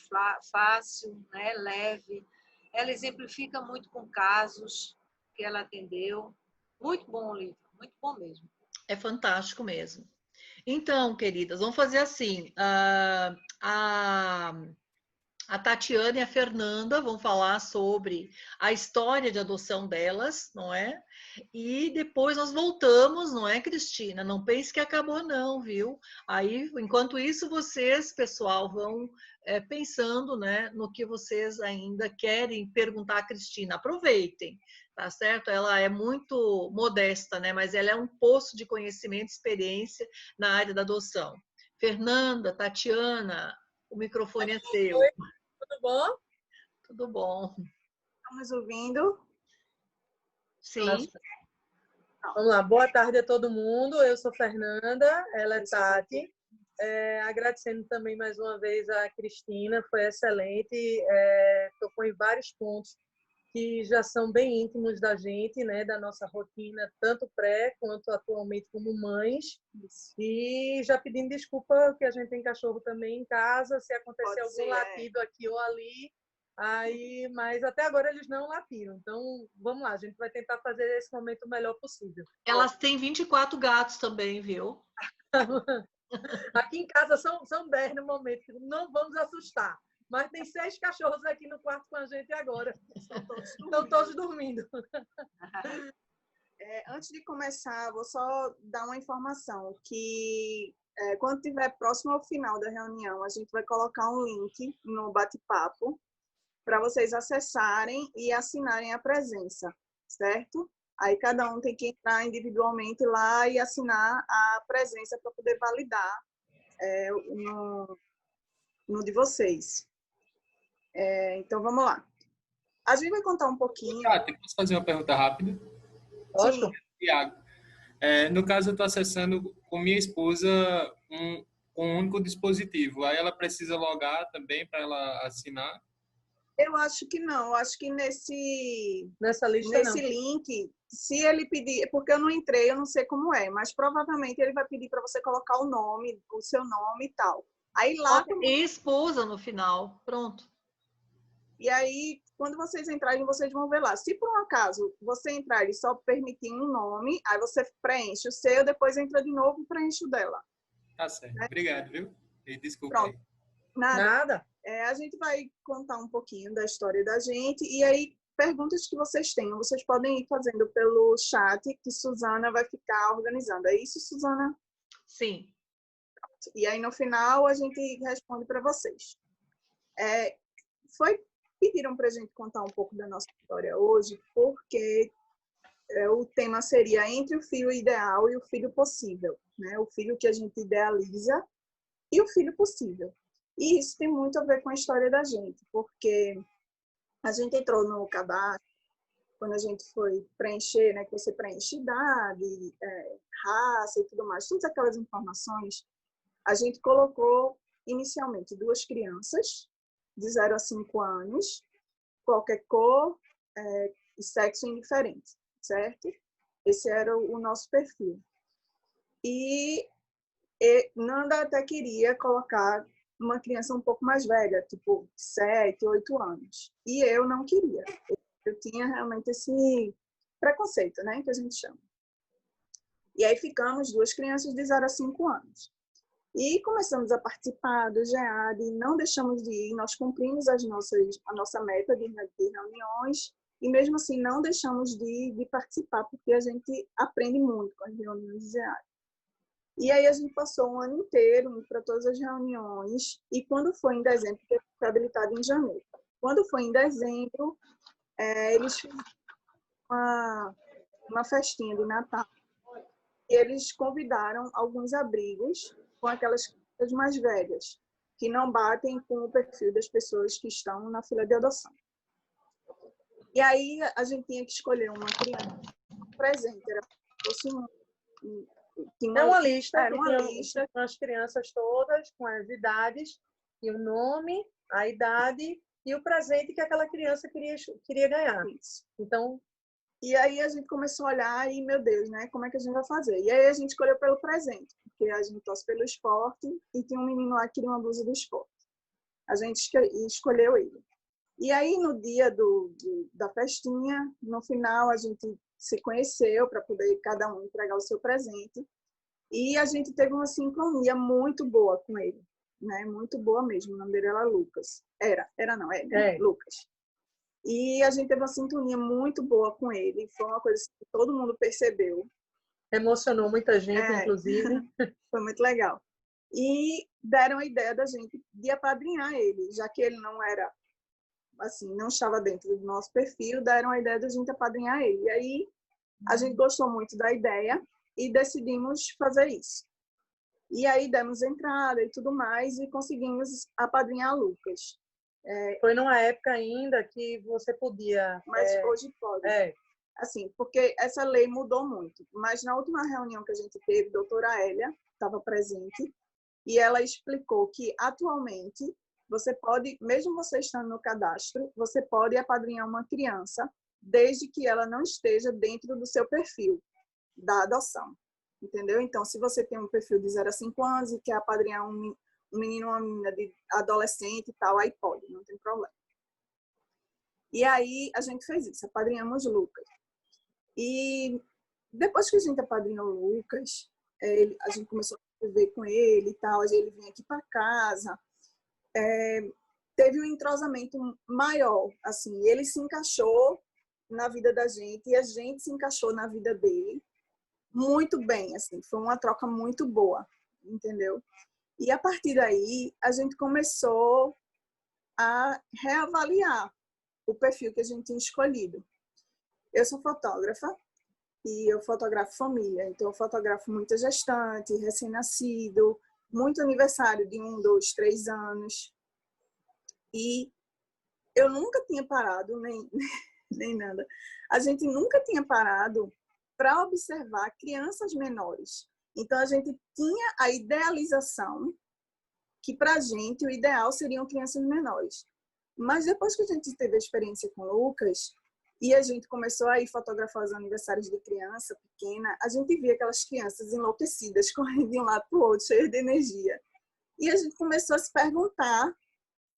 [SPEAKER 1] fácil, né, leve. Ela exemplifica muito com casos que ela atendeu. Muito bom o livro, muito bom mesmo.
[SPEAKER 2] É fantástico mesmo. Então, queridas, vamos fazer assim. A Tatiana e a Fernanda vão falar sobre a história de adoção delas, não é? E depois nós voltamos, não é, Cristina? Não pense que acabou não, viu? Aí, enquanto isso, vocês, pessoal, vão pensando, né, no que vocês ainda querem perguntar à Cristina. Aproveitem, tá certo? Ela é muito modesta, né? Mas ela é um poço de conhecimento e experiência na área da adoção. Fernanda, Tatiana, o microfone é seu.
[SPEAKER 3] Oi, tudo bom?
[SPEAKER 2] Tudo bom.
[SPEAKER 3] Estamos ouvindo?
[SPEAKER 2] Sim.
[SPEAKER 3] Vamos lá, boa tarde a todo mundo. Eu sou Fernanda, ela é Tati. Agradecendo também mais uma vez a Cristina, foi excelente. Tocou em vários pontos que já são bem íntimos da gente, né, da nossa rotina, tanto pré quanto atualmente como mães. E já pedindo desculpa que a gente tem cachorro também em casa, se acontecer algum latido aqui ou ali. Aí, mas até agora eles não latiram. Então, vamos lá, a gente vai tentar fazer esse momento o melhor possível.
[SPEAKER 2] Elas têm 24 gatos também, viu?
[SPEAKER 3] Aqui em casa são 10 no momento, não vamos assustar. Mas tem 6 cachorros aqui no quarto com a gente agora. Estão todos dormindo.
[SPEAKER 4] Antes de começar, vou só dar uma informação, que quando estiver próximo ao final da reunião, a gente vai colocar um link no bate-papo para vocês acessarem e assinarem a presença, certo? Aí cada um tem que entrar individualmente lá e assinar a presença para poder validar no de vocês. Então, vamos lá. A gente vai contar um pouquinho...
[SPEAKER 5] Posso fazer uma pergunta rápida?
[SPEAKER 3] Posso?
[SPEAKER 5] Tiago, no caso, eu estou acessando com minha esposa um único dispositivo. Aí ela precisa logar também para ela assinar?
[SPEAKER 4] Eu acho que não. Eu acho que nessa
[SPEAKER 3] lista
[SPEAKER 4] nesse link, se ele pedir... Porque eu não entrei, eu não sei como é, mas provavelmente ele vai pedir para você colocar o nome, o seu nome e tal. Aí lá...
[SPEAKER 2] E esposa no final. Pronto.
[SPEAKER 4] E aí, quando vocês entrarem, vocês vão ver lá. Se por um acaso você entrar e só permitir um nome, aí você preenche o seu, depois entra de novo e preenche o dela.
[SPEAKER 5] Tá certo. Obrigado, viu? E desculpa
[SPEAKER 4] Pronto.
[SPEAKER 5] aí.
[SPEAKER 4] Nada. A gente vai contar um pouquinho da história da gente e aí, perguntas que vocês tenham, vocês podem ir fazendo pelo chat que Suzana vai ficar organizando. É isso, Suzana?
[SPEAKER 2] Sim.
[SPEAKER 4] E aí, no final, a gente responde para vocês. Pediram para a gente contar um pouco da nossa história hoje, porque o tema seria entre o filho ideal e o filho possível, né? O filho que a gente idealiza e o filho possível. E isso tem muito a ver com a história da gente, porque a gente entrou no cadastro, quando a gente foi preencher, né, que você preenche idade, raça e tudo mais, todas aquelas informações, a gente colocou inicialmente 2 crianças, de 0 a 5 anos, qualquer cor e sexo indiferente, certo? Esse era o nosso perfil. E Nanda até queria colocar uma criança um pouco mais velha, tipo 7, 8 anos. E eu não queria. Eu tinha realmente esse preconceito, né, que a gente chama. E aí ficamos 2 crianças de 0 a 5 anos. E começamos a participar do GEAD, não deixamos de ir, nós cumprimos a nossa meta de reuniões, e mesmo assim não deixamos de participar, porque a gente aprende muito com as reuniões de GEAD. E aí a gente passou um ano inteiro indo para todas as reuniões, e quando foi em dezembro, porque foi habilitado em janeiro, quando foi em dezembro, eles fizeram uma festinha de Natal, e eles convidaram alguns abrigos com aquelas crianças mais velhas, que não batem com o perfil das pessoas que estão na fila de adoção. E aí a gente tinha que escolher uma criança presente, era
[SPEAKER 3] uma lista,
[SPEAKER 4] era uma lista
[SPEAKER 3] com as crianças todas, com as idades, e o nome, a idade e o presente que aquela criança queria ganhar.
[SPEAKER 4] Isso.
[SPEAKER 3] Então,
[SPEAKER 4] e aí a gente começou a olhar e, meu Deus, né, como é que a gente vai fazer? E aí a gente escolheu pelo presente, porque a gente torce pelo esporte e tinha um menino lá que queria uma blusa do esporte. A gente escolheu ele. E aí, no dia da festinha, no final, a gente se conheceu para poder cada um entregar o seu presente. E a gente teve uma sincronia muito boa com ele. né? Muito boa mesmo. O nome dele era Lucas. Não,
[SPEAKER 3] É.
[SPEAKER 4] Lucas. E a gente teve uma sintonia muito boa com ele. Foi uma coisa que todo mundo percebeu.
[SPEAKER 3] Emocionou muita gente, inclusive.
[SPEAKER 4] Foi muito legal. E deram a ideia da gente de apadrinhar ele, já que ele não era, assim, não estava dentro do nosso perfil, deram a ideia da gente apadrinhar ele. E aí a gente gostou muito da ideia e decidimos fazer isso. E aí demos entrada e tudo mais e conseguimos apadrinhar Lucas.
[SPEAKER 3] Foi numa época ainda que você podia...
[SPEAKER 4] Mas hoje pode. Assim, porque essa lei mudou muito. Mas na última reunião que a gente teve, a doutora Hélia estava presente e ela explicou que atualmente você pode, mesmo você estando no cadastro, você pode apadrinhar uma criança desde que ela não esteja dentro do seu perfil da adoção. Entendeu? Então, se você tem um perfil de 0 a 5 anos e quer apadrinhar um menino ou uma menina de adolescente e tal, aí pode, não tem problema. E aí a gente fez isso, apadrinhamos Lucas. E depois que a gente apadrinhou o Lucas, a gente começou a viver com ele e tal, ele vinha aqui para casa, teve um entrosamento maior, assim, ele se encaixou na vida da gente e a gente se encaixou na vida dele muito bem, assim, foi uma troca muito boa, entendeu? E a partir daí, a gente começou a reavaliar o perfil que a gente tinha escolhido. Eu sou fotógrafa e eu fotografo família, então eu fotografo muita gestante, recém-nascido, muito aniversário de 1, 2, 3 anos. E eu nunca tinha parado, nem nada. A gente nunca tinha parado para observar crianças menores. Então, a gente tinha a idealização que, para a gente, o ideal seriam crianças menores. Mas depois que a gente teve a experiência com o Lucas e a gente começou a ir fotografar os aniversários de criança pequena, a gente via aquelas crianças enlouquecidas, correndo de um lado para o outro, cheias de energia. E a gente começou a se perguntar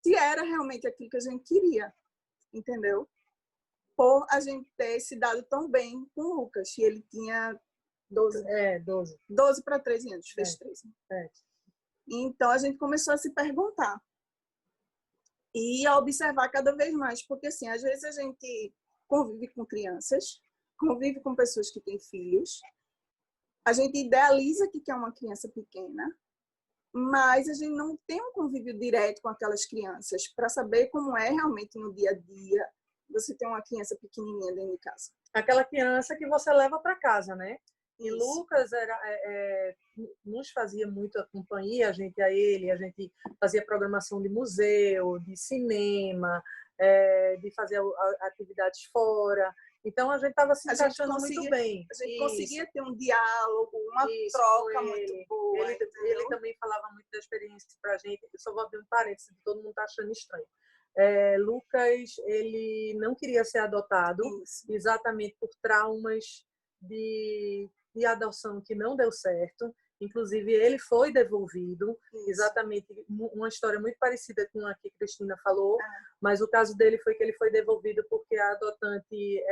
[SPEAKER 4] se era realmente aquilo que a gente queria, entendeu? Por a gente ter se dado tão bem com o Lucas, e ele tinha 12 para 13 anos, fez 13. Então, a gente começou a se perguntar e a observar cada vez mais, porque, assim, às vezes a gente convive com crianças, convive com pessoas que têm filhos, a gente idealiza que quer uma criança pequena, mas a gente não tem um convívio direto com aquelas crianças para saber como é realmente no dia a dia você ter uma criança pequenininha dentro de casa.
[SPEAKER 3] Aquela criança que você leva para casa, né? E
[SPEAKER 4] Isso.
[SPEAKER 3] Lucas nos fazia muita companhia, a gente fazia programação de museu, de cinema, de fazer atividades fora. Então, a gente estava se encaixando muito bem.
[SPEAKER 4] A gente conseguia ter um diálogo, uma troca muito boa.
[SPEAKER 3] Ele também falava muito da experiência para a gente. Eu só vou abrir um parênteses, todo mundo está achando estranho. Lucas, ele não queria ser adotado, exatamente por traumas de adoção que não deu certo. Inclusive, ele foi devolvido, exatamente, uma história muito parecida com a que Cristina falou, mas o caso dele foi que ele foi devolvido porque a adotante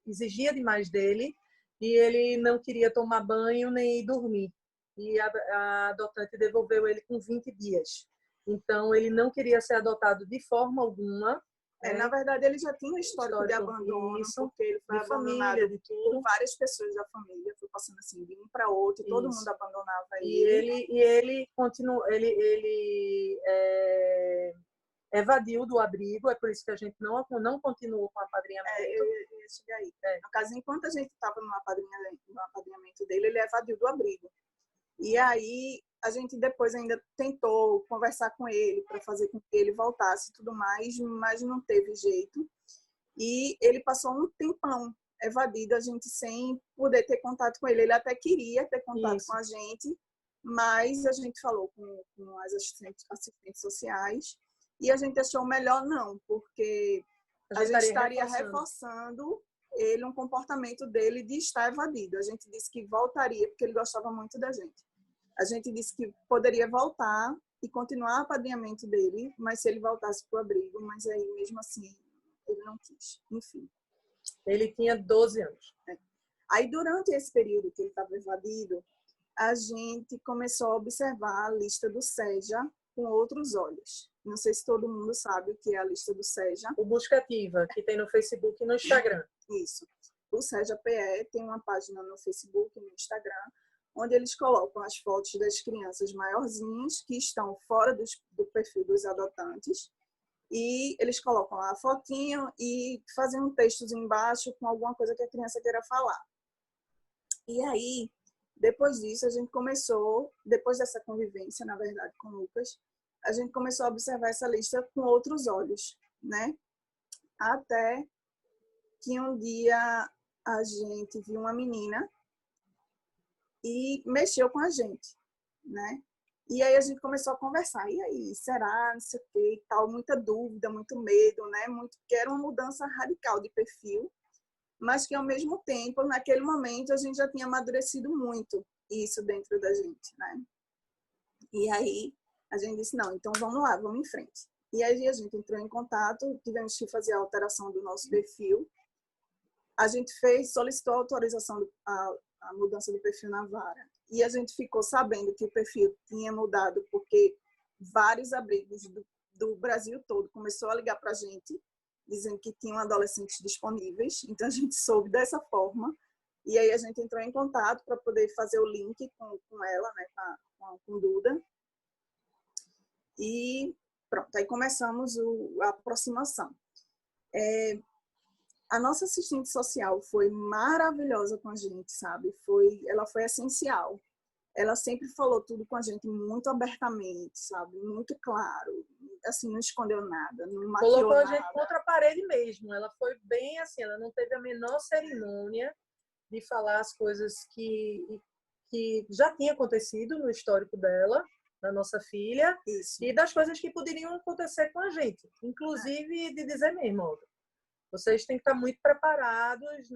[SPEAKER 3] exigia demais dele e ele não queria tomar banho nem dormir. E a adotante devolveu ele com 20 dias. Então, ele não queria ser adotado de forma alguma.
[SPEAKER 4] Na verdade, ele já tinha um histórico de abandono, porque ele foi abandonado por várias pessoas da família, foi passando assim de um para outro, e todo mundo abandonava ele.
[SPEAKER 3] E ele continuou, ele evadiu do abrigo, é por isso que a gente não continuou com o apadrinhamento.
[SPEAKER 4] Eu ia chegar aí. No caso, enquanto a gente estava no apadrinhamento dele, ele evadiu do abrigo. E aí, a gente depois ainda tentou conversar com ele para fazer com que ele voltasse e tudo mais, mas não teve jeito. E ele passou um tempão evadido, a gente sem poder ter contato com ele. Ele até queria ter contato com a gente, mas a gente falou com as assistentes sociais e a gente achou melhor não, porque a gente estaria reforçando ele, um comportamento dele de estar evadido. A gente disse que voltaria, porque ele gostava muito da gente. A gente disse que poderia voltar e continuar o apadrinhamento dele, mas se ele voltasse para o abrigo, mas aí mesmo assim ele não quis. Enfim.
[SPEAKER 3] Ele tinha 12 anos.
[SPEAKER 4] Aí durante esse período que ele estava evadido, a gente começou a observar a lista do SEJA com outros olhos. Não sei se todo mundo sabe o que é a lista do SEJA.
[SPEAKER 3] O Busca Ativa, que tem no Facebook e no Instagram.
[SPEAKER 4] Isso. O SEJA PE tem uma página no Facebook e no Instagram, onde eles colocam as fotos das crianças maiorzinhas que estão fora do perfil dos adotantes, e eles colocam lá a fotinho e fazem um textozinho embaixo com alguma coisa que a criança queira falar. E aí, depois disso, a gente começou, depois dessa convivência, na verdade, com o Lucas, a gente começou a observar essa lista com outros olhos, né? Até que um dia a gente viu uma menina e mexeu com a gente, né? E aí a gente começou a conversar. E aí, será? Não sei o quê e tal. Muita dúvida, muito medo, né? Que era uma mudança radical de perfil, mas que, ao mesmo tempo, naquele momento, a gente já tinha amadurecido muito isso dentro da gente, né? E aí a gente disse, não, então vamos lá, vamos em frente. E aí a gente entrou em contato, tivemos que fazer a alteração do nosso perfil. A gente solicitou a autorização, a mudança do perfil na vara. E a gente ficou sabendo que o perfil tinha mudado porque vários abrigos do Brasil todo começou a ligar para a gente, dizendo que tinham adolescentes disponíveis. Então, a gente soube dessa forma. E aí, a gente entrou em contato para poder fazer o link com ela, né, com Duda. E pronto, aí começamos a aproximação. A nossa assistente social foi maravilhosa com a gente, sabe? Ela foi essencial. Ela sempre falou tudo com a gente muito abertamente, sabe? Muito claro. Assim, não escondeu nada, não maquiou nada.
[SPEAKER 3] Colocou a gente contra a parede mesmo. Ela foi bem assim, ela não teve a menor cerimônia de falar as coisas que já tinha acontecido no histórico dela, da nossa filha,
[SPEAKER 4] Isso.
[SPEAKER 3] E das coisas que poderiam acontecer com a gente. Inclusive de dizer mesmo, ó, vocês têm que estar muito preparados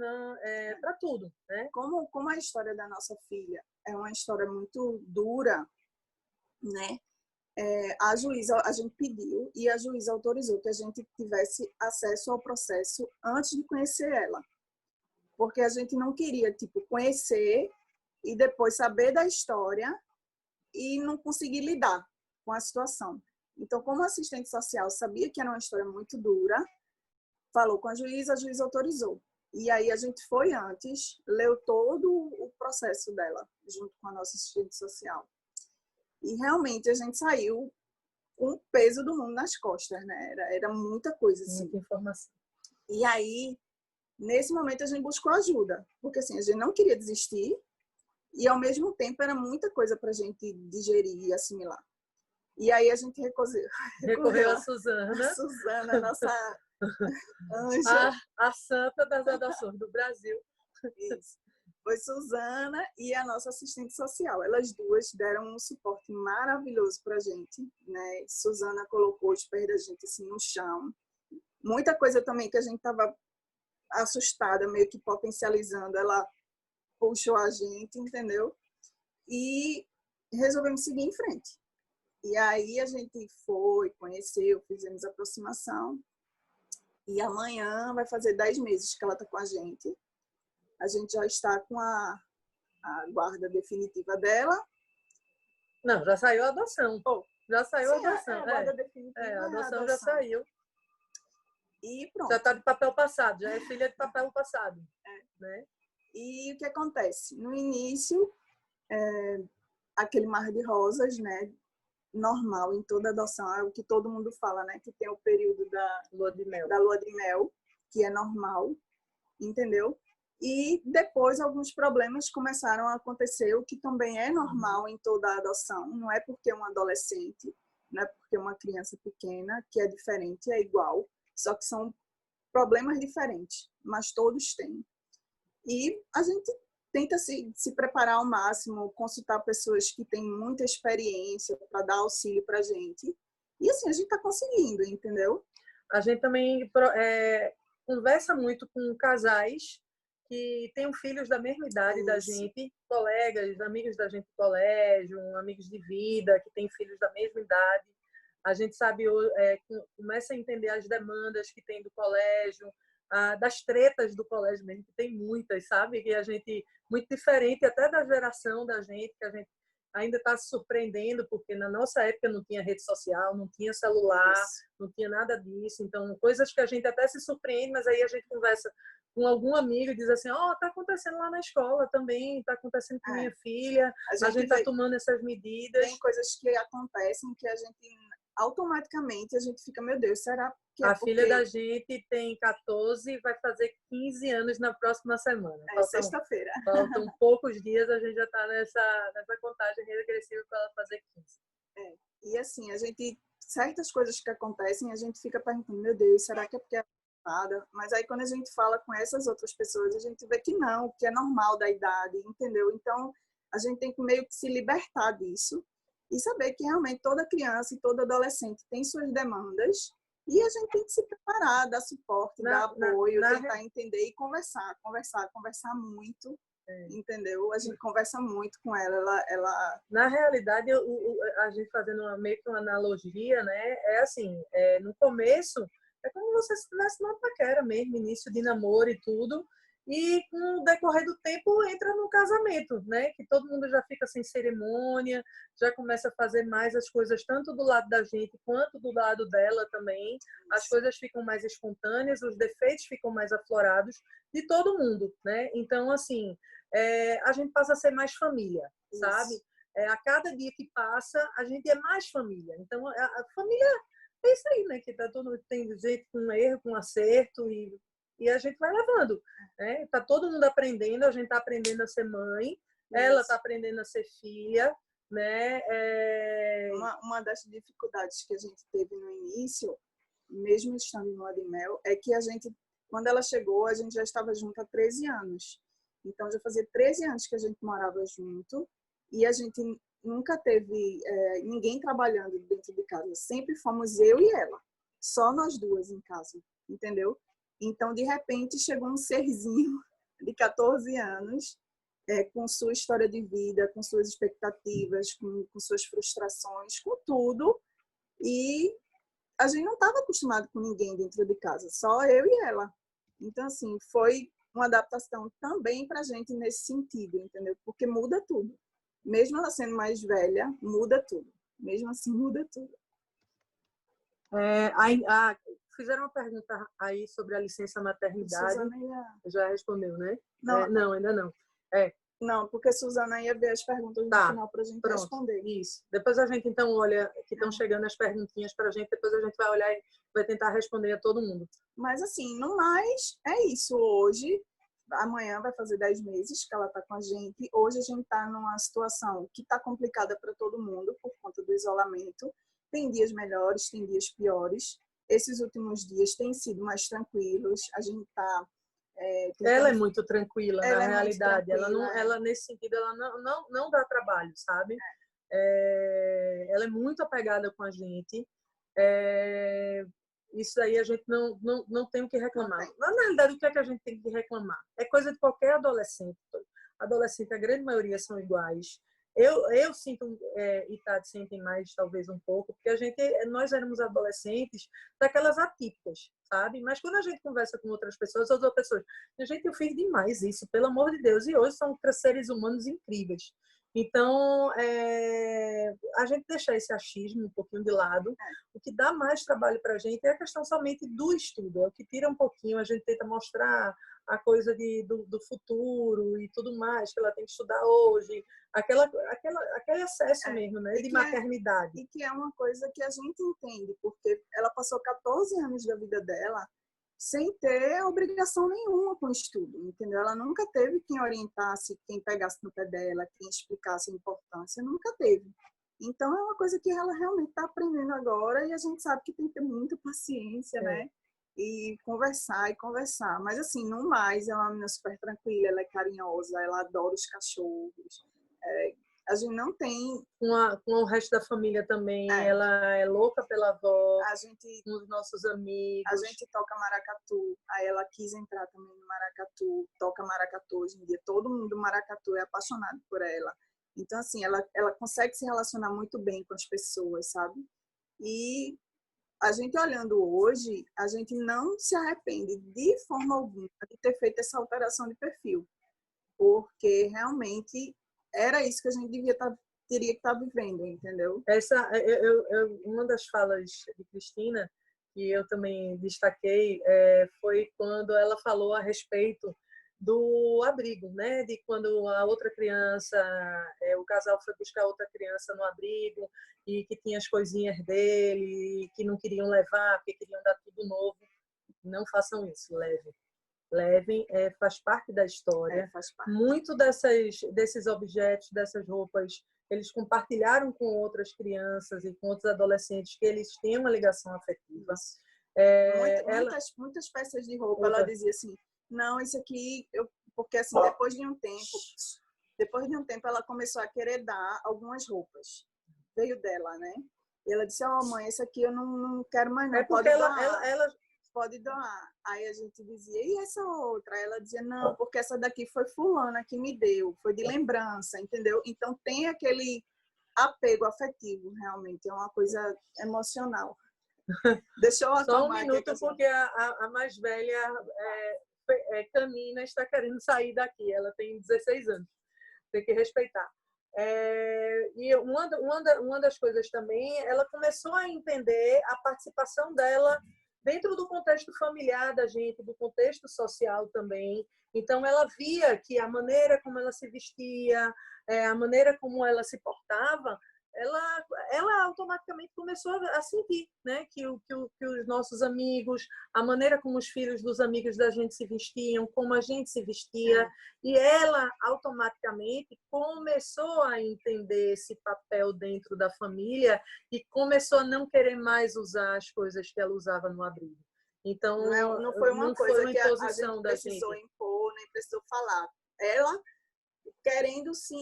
[SPEAKER 3] para tudo, né?
[SPEAKER 4] Como a história da nossa filha é uma história muito dura, né? A juíza, a gente pediu e a juíza autorizou que a gente tivesse acesso ao processo antes de conhecer ela. Porque a gente não queria, conhecer e depois saber da história e não conseguir lidar com a situação. Então, como assistente social sabia que era uma história muito dura, falou com a juíza autorizou. E aí a gente foi antes, leu todo o processo dela, junto com a nossa assistente social. E realmente a gente saiu com o peso do mundo nas costas, né? Era muita coisa, assim.
[SPEAKER 3] Muita informação.
[SPEAKER 4] E aí, nesse momento, a gente buscou ajuda. Porque, assim, a gente não queria desistir e, ao mesmo tempo, era muita coisa para a gente digerir e assimilar. E aí a gente
[SPEAKER 3] recorreu a Suzana.
[SPEAKER 4] A Suzana, nossa anja.
[SPEAKER 3] A santa das adoções do Brasil.
[SPEAKER 4] Isso. Foi Suzana e a nossa assistente social. Elas duas deram um suporte maravilhoso para a gente, né? Suzana colocou os pés da gente assim no chão. Muita coisa também que a gente estava assustada, meio que potencializando, ela puxou a gente, entendeu? E resolvemos seguir em frente. E aí a gente foi, conheceu, fizemos aproximação. E amanhã vai fazer 10 meses que ela está com a gente. A gente já está com a guarda definitiva dela.
[SPEAKER 3] Não, já saiu a adoção. Já saiu a adoção.
[SPEAKER 4] A guarda definitiva.
[SPEAKER 3] A adoção já saiu.
[SPEAKER 4] E pronto.
[SPEAKER 3] Já está de papel passado, já é filha de papel passado. Né?
[SPEAKER 4] E o que acontece? No início, aquele mar de rosas, né? Normal em toda adoção, é o que todo mundo fala, né? Que tem o período da lua de mel, que é normal, entendeu? E depois alguns problemas começaram a acontecer, o que também é normal em toda a adoção. Não é porque é um adolescente, não é porque é uma criança pequena que é diferente, é igual, só que são problemas diferentes, mas todos têm. E a gente tenta se preparar ao máximo, consultar pessoas que têm muita experiência para dar auxílio para a gente. E assim, a gente está conseguindo, entendeu?
[SPEAKER 3] A gente também conversa muito com casais que têm filhos da mesma idade da gente, colegas, amigos da gente do colégio, amigos de vida, que têm filhos da mesma idade. A gente sabe, começa a entender as demandas que tem do colégio, das tretas do colégio mesmo, que tem muitas, sabe? Que a gente muito diferente até da geração da gente, que a gente ainda está se surpreendendo, porque na nossa época não tinha rede social, não tinha celular, não tinha nada disso. Então, coisas que a gente até se surpreende, mas aí a gente conversa com algum amigo e diz assim, tá acontecendo lá na escola também, está acontecendo com minha filha, a gente está tomando essas medidas.
[SPEAKER 4] Tem coisas que acontecem que a gente, automaticamente, a gente fica, meu Deus, será que
[SPEAKER 3] a filha da gente tem 14 e vai fazer 15 anos na próxima semana.
[SPEAKER 4] Sexta-feira.
[SPEAKER 3] Faltam poucos dias, a gente já está nessa contagem regressiva para ela fazer 15.
[SPEAKER 4] E assim, a gente, certas coisas que acontecem, a gente fica perguntando, meu Deus, será que é porque é nada? Mas aí quando a gente fala com essas outras pessoas, a gente vê que não, que é normal da idade, entendeu? Então, a gente tem que meio que se libertar disso e saber que realmente toda criança e todo adolescente tem suas demandas. E a gente tem que se preparar, dar suporte, dar apoio, tentar entender e conversar muito, entendeu? A gente conversa muito com ela.
[SPEAKER 3] Na realidade, a gente fazendo meio que uma analogia, né? É assim, no começo, é como você estivesse numa paquera mesmo, início de namoro e tudo, e com o decorrer do tempo entra no casamento, né? Que todo mundo já fica sem cerimônia, já começa a fazer mais as coisas tanto do lado da gente quanto do lado dela também. As coisas ficam mais espontâneas, os defeitos ficam mais aflorados de todo mundo, né? Então, assim, a gente passa a ser mais família, sabe? A cada dia que passa, a gente é mais família. Então, a família é isso aí, né? Que tem jeito com erro, com acerto e a gente vai levando, né? Tá todo mundo aprendendo, a gente tá aprendendo a ser mãe, ela tá aprendendo a ser filha, né?
[SPEAKER 4] Uma das dificuldades que a gente teve no início, mesmo estando em lua de mel, é que a gente, quando ela chegou, a gente já estava junto há 13 anos. Então, já fazia 13 anos que a gente morava junto e a gente nunca teve ninguém trabalhando dentro de casa. Sempre fomos eu e ela, só nós duas em casa, entendeu? Então, de repente, chegou um serzinho de 14 anos, com sua história de vida, com suas expectativas, com suas frustrações, com tudo. E a gente não estava acostumado com ninguém dentro de casa, só eu e ela. Então, assim, foi uma adaptação também para a gente nesse sentido, entendeu? Porque muda tudo. Mesmo ela sendo mais velha, muda tudo. Mesmo assim, muda tudo.
[SPEAKER 3] Fizeram uma pergunta aí sobre a licença maternidade.
[SPEAKER 4] Suzana
[SPEAKER 3] já respondeu, né?
[SPEAKER 4] Não,
[SPEAKER 3] não, ainda não.
[SPEAKER 4] Não, porque a Suzana ia ver as perguntas no final para a gente responder.
[SPEAKER 3] Isso. Depois a gente então olha, que estão chegando as perguntinhas para a gente, depois a gente vai olhar e vai tentar responder a todo mundo.
[SPEAKER 4] Mas assim, no mais, é isso hoje. Amanhã vai fazer 10 meses que ela está com a gente. Hoje a gente está numa situação que está complicada para todo mundo por conta do isolamento. Tem dias melhores, tem dias piores. Esses últimos dias têm sido mais tranquilos. A gente está...
[SPEAKER 3] ela é muito tranquila, na realidade.
[SPEAKER 4] Tranquila,
[SPEAKER 3] ela, nesse sentido, ela não dá trabalho, sabe? Ela é muito apegada com a gente. Isso aí a gente não tem o que reclamar. Na realidade, o que é que a gente tem que reclamar? É coisa de qualquer adolescente. Adolescente, a grande maioria são iguais. Eu sinto, e Tati sentem mais, talvez um pouco, porque nós éramos adolescentes daquelas atípicas, sabe? Mas quando a gente conversa com outras pessoas, eu fiz demais isso, pelo amor de Deus. E hoje são seres humanos incríveis. Então, a gente deixar esse achismo um pouquinho de lado. O que dá mais trabalho para a gente é a questão somente do estudo. É o que tira um pouquinho, a gente tenta mostrar a coisa do futuro e tudo mais, que ela tem que estudar hoje. Aquele acesso mesmo, né, de maternidade.
[SPEAKER 4] E que é uma coisa que a gente entende, porque ela passou 14 anos da vida dela sem ter obrigação nenhuma com o estudo, entendeu? Ela nunca teve quem orientasse, quem pegasse no pé dela, quem explicasse a importância, nunca teve. Então, é uma coisa que ela realmente está aprendendo agora e a gente sabe que tem que ter muita paciência, né? E conversar. Mas, assim, no mais, ela é uma menina super tranquila, ela é carinhosa, ela adora os cachorros. A gente não tem...
[SPEAKER 3] Com o resto da família também, ela é louca pela avó, com os nossos amigos.
[SPEAKER 4] A gente toca maracatu, aí ela quis entrar também no maracatu, toca maracatu hoje em dia. Todo mundo do maracatu é apaixonado por ela. Então, assim, ela consegue se relacionar muito bem com as pessoas, sabe? E a gente olhando hoje, a gente não se arrepende de forma alguma de ter feito essa alteração de perfil. porque realmente era isso que a gente teria que estar vivendo, entendeu?
[SPEAKER 3] Uma das falas de Cristina, que eu também destaquei, foi quando ela falou a respeito do abrigo, né? De quando a outra criança, o casal foi buscar outra criança no abrigo e que tinha as coisinhas dele, que não queriam levar, porque queriam dar tudo novo. Não façam isso, levem, faz parte da história.
[SPEAKER 4] Faz parte.
[SPEAKER 3] Muito desses objetos, dessas roupas, eles compartilharam com outras crianças e com outros adolescentes que eles têm uma ligação afetiva.
[SPEAKER 4] Muitas peças de roupa, ela dizia assim, não, isso aqui, porque assim, depois de um tempo ela começou a querer dar algumas roupas. Veio dela, né? E ela disse, mãe, esse aqui eu não quero mais não,
[SPEAKER 3] porque ela
[SPEAKER 4] pode doar. Aí a gente dizia, e essa outra? Aí ela dizia, não, porque essa daqui foi fulana que me deu, foi de lembrança, entendeu? Então tem aquele apego afetivo, realmente, é uma coisa emocional. Deixa eu
[SPEAKER 3] só um minuto, porque a mais velha, Camina, está querendo sair daqui, ela tem 16 anos, tem que respeitar. E uma das coisas também, ela começou a entender a participação dela dentro do contexto familiar da gente, do contexto social também. Então, ela via que a maneira como ela se vestia, a maneira como ela se portava, ela automaticamente começou a sentir, né, que os nossos amigos, a maneira como os filhos dos amigos da gente se vestiam, como a gente se vestia, e ela automaticamente começou a entender esse papel dentro da família e começou a não querer mais usar as coisas que ela usava no abrigo. Então,
[SPEAKER 4] não foi uma coisa que a gente
[SPEAKER 3] da
[SPEAKER 4] precisou
[SPEAKER 3] gente
[SPEAKER 4] impor, nem precisou falar. Ela querendo se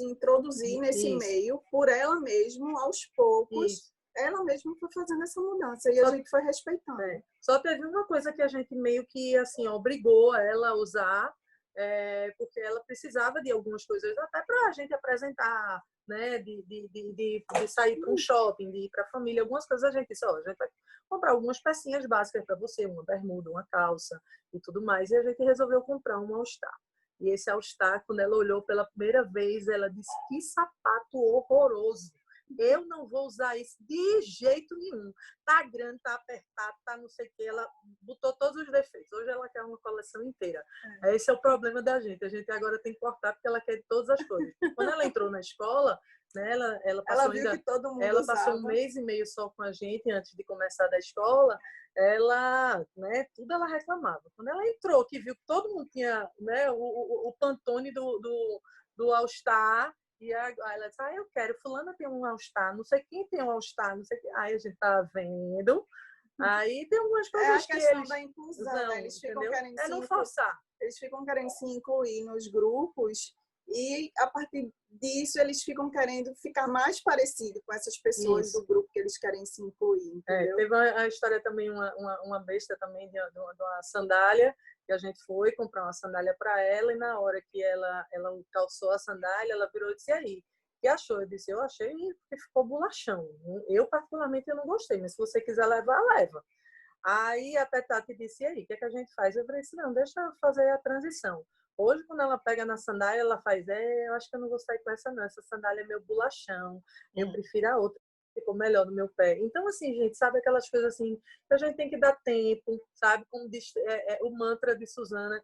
[SPEAKER 4] introduzir nesse meio por ela mesma, aos poucos, ela mesma foi fazendo essa mudança e a gente foi respeitando.
[SPEAKER 3] Só teve uma coisa que a gente meio que assim obrigou ela a usar, porque ela precisava de algumas coisas até para a gente apresentar, né, de sair para um shopping, de ir para a família, algumas coisas a gente disse, a gente vai comprar algumas pecinhas básicas para você, uma bermuda, uma calça e tudo mais, e a gente resolveu comprar um All-Star. E esse All-Star, quando ela olhou pela primeira vez, ela disse, que sapato horroroso. Eu não vou usar isso de jeito nenhum. Tá grande, tá apertado, tá não sei o que. Ela botou todos os defeitos. Hoje ela quer uma coleção inteira. Esse é o problema da gente. A gente agora tem que cortar porque ela quer todas as coisas. Quando ela entrou na escola, né, ela passou um mês e meio só com a gente antes de começar da escola. Tudo ela reclamava. Quando ela entrou, que viu que todo mundo tinha, né, o Pantone do All-Star, e aí ela disse, eu quero, fulana tem um All-Star, não sei quem tem um All-Star, não sei quem. Aí a gente tá vendo. Aí tem algumas coisas
[SPEAKER 4] que eles... da inclusão, né? Eles ficam querendo
[SPEAKER 3] não forçar.
[SPEAKER 4] Eles ficam querendo se incluir nos grupos e, a partir disso, eles ficam querendo ficar mais parecido com essas pessoas do grupo que eles querem se incluir, entendeu?
[SPEAKER 3] Teve a história também, uma besta também de uma sandália, que a gente foi comprar uma sandália para ela, e na hora que ela calçou a sandália, ela virou e disse, e aí? O que achou? Eu disse, eu achei que ficou bolachão. Eu, particularmente, eu não gostei, mas se você quiser levar, leva. Aí a Tati disse, e aí, o que a gente faz? Eu falei assim, não, deixa eu fazer a transição. Hoje, quando ela pega na sandália, ela faz, eu acho que eu não vou sair com essa não, essa sandália é meu bolachão, eu prefiro a outra, ficou melhor no meu pé. Então, assim, gente, sabe aquelas coisas assim, que a gente tem que dar tempo, sabe? Como diz o mantra de Suzana,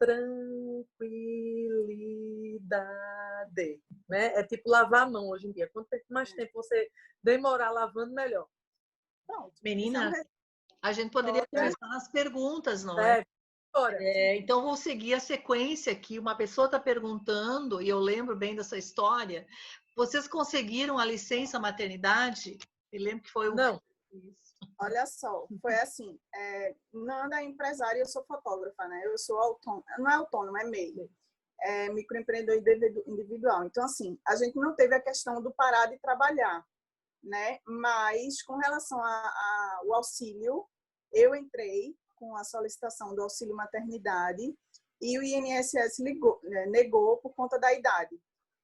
[SPEAKER 3] tranquilidade, né? É tipo lavar a mão hoje em dia. Quanto mais tempo você demorar lavando, melhor.
[SPEAKER 4] Pronto.
[SPEAKER 2] Menina, a gente poderia começar nas perguntas, não é? Então, vou seguir a sequência aqui. Uma pessoa está perguntando, e eu lembro bem dessa história, vocês conseguiram a licença maternidade? Eu lembro que foi
[SPEAKER 3] Não.
[SPEAKER 4] Olha só, foi assim, Nanda é empresária, eu sou fotógrafa, né? Eu sou autônoma, não é autônoma, é MEI, microempreendedor individual. Então, assim, a gente não teve a questão do parar de trabalhar, né? Mas, com relação ao auxílio, eu entrei com a solicitação do auxílio maternidade e o INSS negou por conta da idade.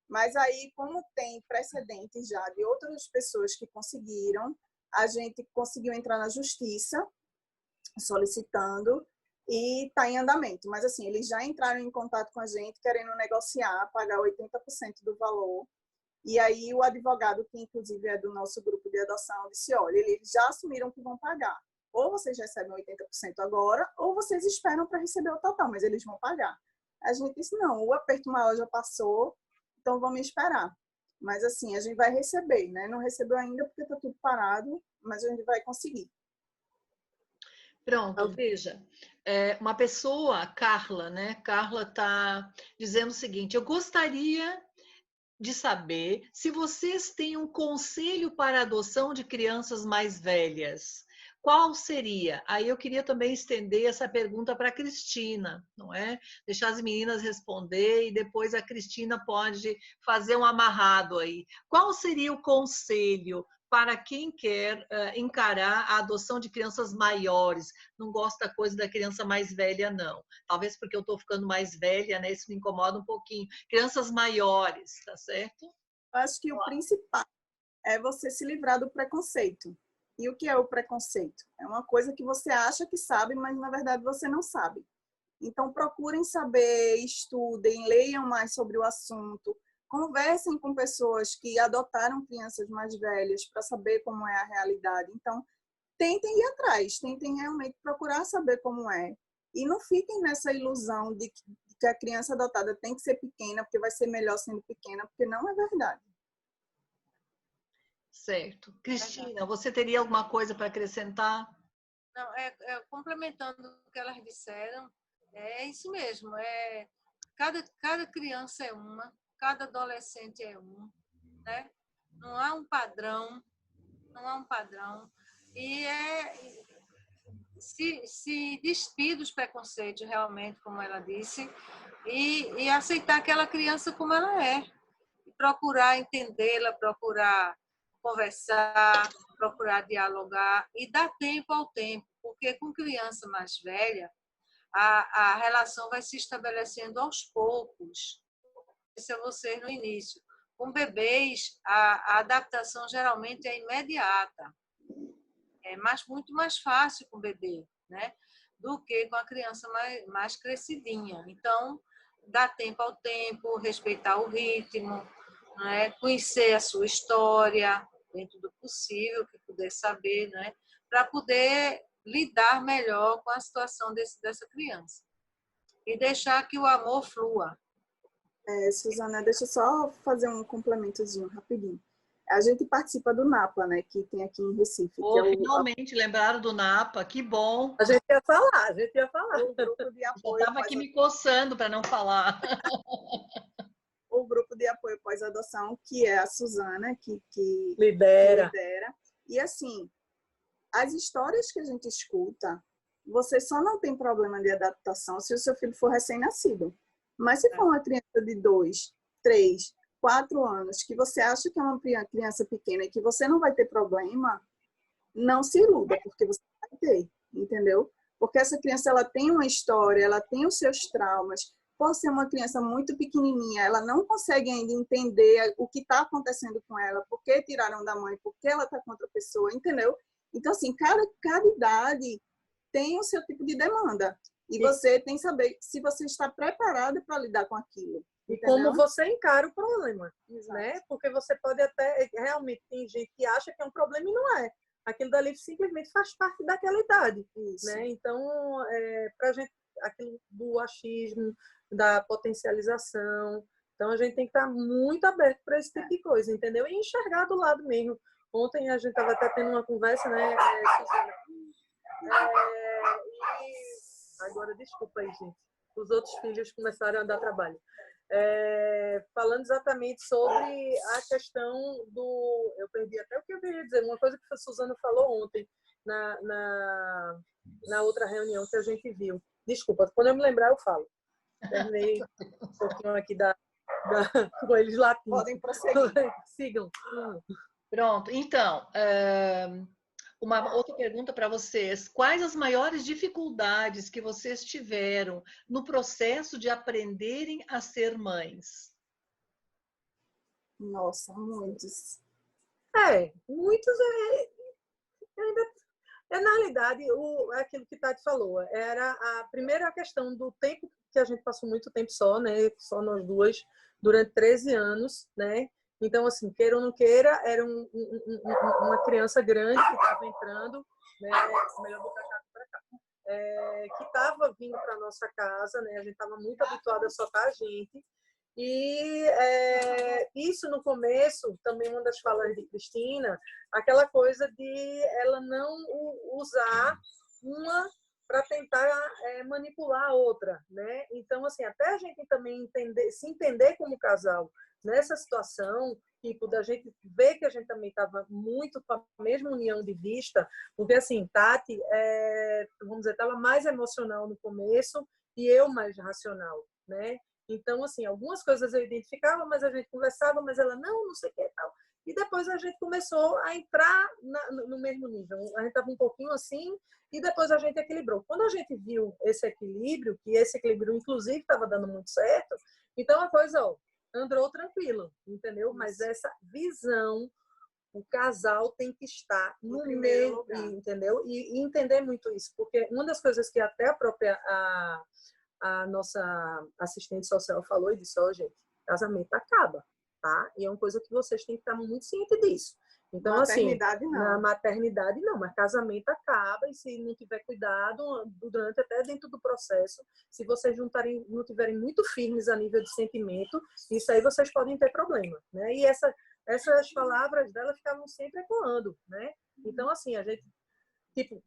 [SPEAKER 4] Mas aí, como tem precedentes já de outras pessoas que conseguiram, a gente conseguiu entrar na justiça solicitando e está em andamento. Mas, assim, eles já entraram em contato com a gente, querendo negociar, pagar 80% do valor. E aí o advogado, que inclusive é do nosso grupo de adoção, disse, olha, eles já assumiram que vão pagar. Ou vocês recebem 80% agora, ou vocês esperam para receber o total, mas eles vão pagar. A gente disse, não, o aperto maior já passou, então vamos esperar. Mas, assim, a gente vai receber, né? Não recebeu ainda porque está tudo parado, mas a gente vai conseguir.
[SPEAKER 2] Pronto, veja, uma pessoa, Carla, né? Carla está dizendo o seguinte, eu gostaria de saber se vocês têm um conselho para a adoção de crianças mais velhas. Qual seria? Aí eu queria também estender essa pergunta para a Cristina, não é? Deixar as meninas responder e depois a Cristina pode fazer um amarrado aí. Qual seria o conselho para quem quer encarar a adoção de crianças maiores? Não gosta da coisa da criança mais velha, não. Talvez porque eu estou ficando mais velha, né? Isso me incomoda um pouquinho. Crianças maiores, tá certo?
[SPEAKER 4] Eu acho que o principal é você se livrar do preconceito. E o que é o preconceito? É uma coisa que você acha que sabe, mas na verdade você não sabe. Então procurem saber, estudem, leiam mais sobre o assunto, conversem com pessoas que adotaram crianças mais velhas para saber como é a realidade. Então, tentem ir atrás, tentem realmente procurar saber como é. E não fiquem nessa ilusão de que a criança adotada tem que ser pequena, porque vai ser melhor sendo pequena, porque não é verdade.
[SPEAKER 2] Certo. Cristina, você teria alguma coisa para acrescentar?
[SPEAKER 1] Não, complementando o que elas disseram, é isso mesmo. Cada criança é uma, cada adolescente é um, né? Não há um padrão, não há um padrão. E se despir dos preconceitos realmente, como ela disse, e aceitar aquela criança como ela é. E procurar entendê-la, procurar conversar, procurar dialogar e dar tempo ao tempo, porque com criança mais velha, a relação vai se estabelecendo aos poucos. Isso é você no início. Com bebês, a adaptação geralmente é imediata. É muito mais fácil com o bebê, né? Do que com a criança mais crescidinha. Então, dá tempo ao tempo, respeitar o ritmo, né? Conhecer a sua história, dentro do possível, que puder saber, né? Para poder lidar melhor com a situação dessa criança. E deixar que o amor flua.
[SPEAKER 4] Suzana, deixa eu só fazer um complementozinho rapidinho. A gente participa do NAPA, né, que tem aqui em Recife.
[SPEAKER 2] Oh,
[SPEAKER 4] que é
[SPEAKER 2] finalmente lembraram do NAPA, que bom.
[SPEAKER 3] A gente ia falar.
[SPEAKER 4] O grupo de apoio.
[SPEAKER 2] Eu estava aqui me coçando para não falar.
[SPEAKER 4] O grupo de apoio pós-adoção, que é a Suzana, que
[SPEAKER 3] lidera.
[SPEAKER 4] E assim, as histórias que a gente escuta, você só não tem problema de adaptação se o seu filho for recém-nascido. Mas se for uma criança de 2, 3, 4 anos, que você acha que é uma criança pequena e que você não vai ter problema, não se iluda, porque você vai ter, entendeu? Porque essa criança, ela tem uma história, ela tem os seus traumas. Por ser uma criança muito pequenininha, ela não consegue ainda entender o que está acontecendo com ela, por que tiraram da mãe, por que ela está com outra pessoa, entendeu? Então, assim, cada idade tem o seu tipo de demanda. E você tem que saber se você está preparada para lidar com aquilo.
[SPEAKER 3] E como você encara o problema, né? Porque você pode até... Realmente, tem gente que acha que é um problema e não é. Aquilo dali simplesmente faz parte daquela idade. Né? Então, para a gente, aquilo do achismo, da potencialização. Então, a gente tem que estar muito aberto para esse tipo de coisa, entendeu? E enxergar do lado mesmo. Ontem a gente estava até tendo uma conversa, né, Suzana? E agora, desculpa aí, gente. Os outros filhos começaram a dar trabalho. Falando exatamente sobre a questão do... Eu perdi até o que eu queria dizer. Uma coisa que a Suzana falou ontem na outra reunião que a gente viu. Desculpa, quando eu me lembrar eu falo. Terminei um pouquinho aqui com eles latindo.
[SPEAKER 4] Podem prosseguir.
[SPEAKER 3] Sigam.
[SPEAKER 2] Pronto, então, uma outra pergunta para vocês. Quais as maiores dificuldades que vocês tiveram no processo de aprenderem a ser mães?
[SPEAKER 4] Nossa, muitos.
[SPEAKER 3] Muitos Na realidade, aquilo que Tati falou, era a primeira questão do tempo, que a gente passou muito tempo só, né? Só nós duas, durante 13 anos, né? Então, assim, queira ou não queira, era uma criança grande que estava entrando, né? Melhor botar a chave para cá. Que estava vindo para nossa casa, né? A gente estava muito habituado a soltar a gente. E isso no começo, também uma das falas de Cristina, aquela coisa de ela não usar uma para tentar manipular a outra, né? Então, assim, até a gente também se entender como casal nessa situação, tipo, da gente ver que a gente também estava muito com a mesma união de vista, porque, assim, Tati, vamos dizer, estava mais emocional no começo e eu mais racional, né? Então, assim, algumas coisas eu identificava, mas a gente conversava, mas ela, não sei o que e tal. E depois a gente começou a entrar no mesmo nível. A gente estava um pouquinho assim, e depois a gente equilibrou. Quando a gente viu esse equilíbrio, que esse equilíbrio, inclusive, estava dando muito certo, então a coisa, andou tranquilo, entendeu? Mas essa visão, o casal tem que estar no meio, entendeu? E entender muito isso, porque uma das coisas que até a própria a nossa assistente social falou e disse, gente, casamento acaba, tá? E é uma coisa que vocês têm que estar muito cientes disso. Então,
[SPEAKER 4] maternidade,
[SPEAKER 3] assim,
[SPEAKER 4] não.
[SPEAKER 3] na maternidade não, mas casamento acaba e se não tiver cuidado, durante até dentro do processo, se vocês não tiverem muito firmes a nível de sentimento, isso aí vocês podem ter problema, né? E essas palavras dela ficavam sempre ecoando, né? Então, assim, a gente, tipo,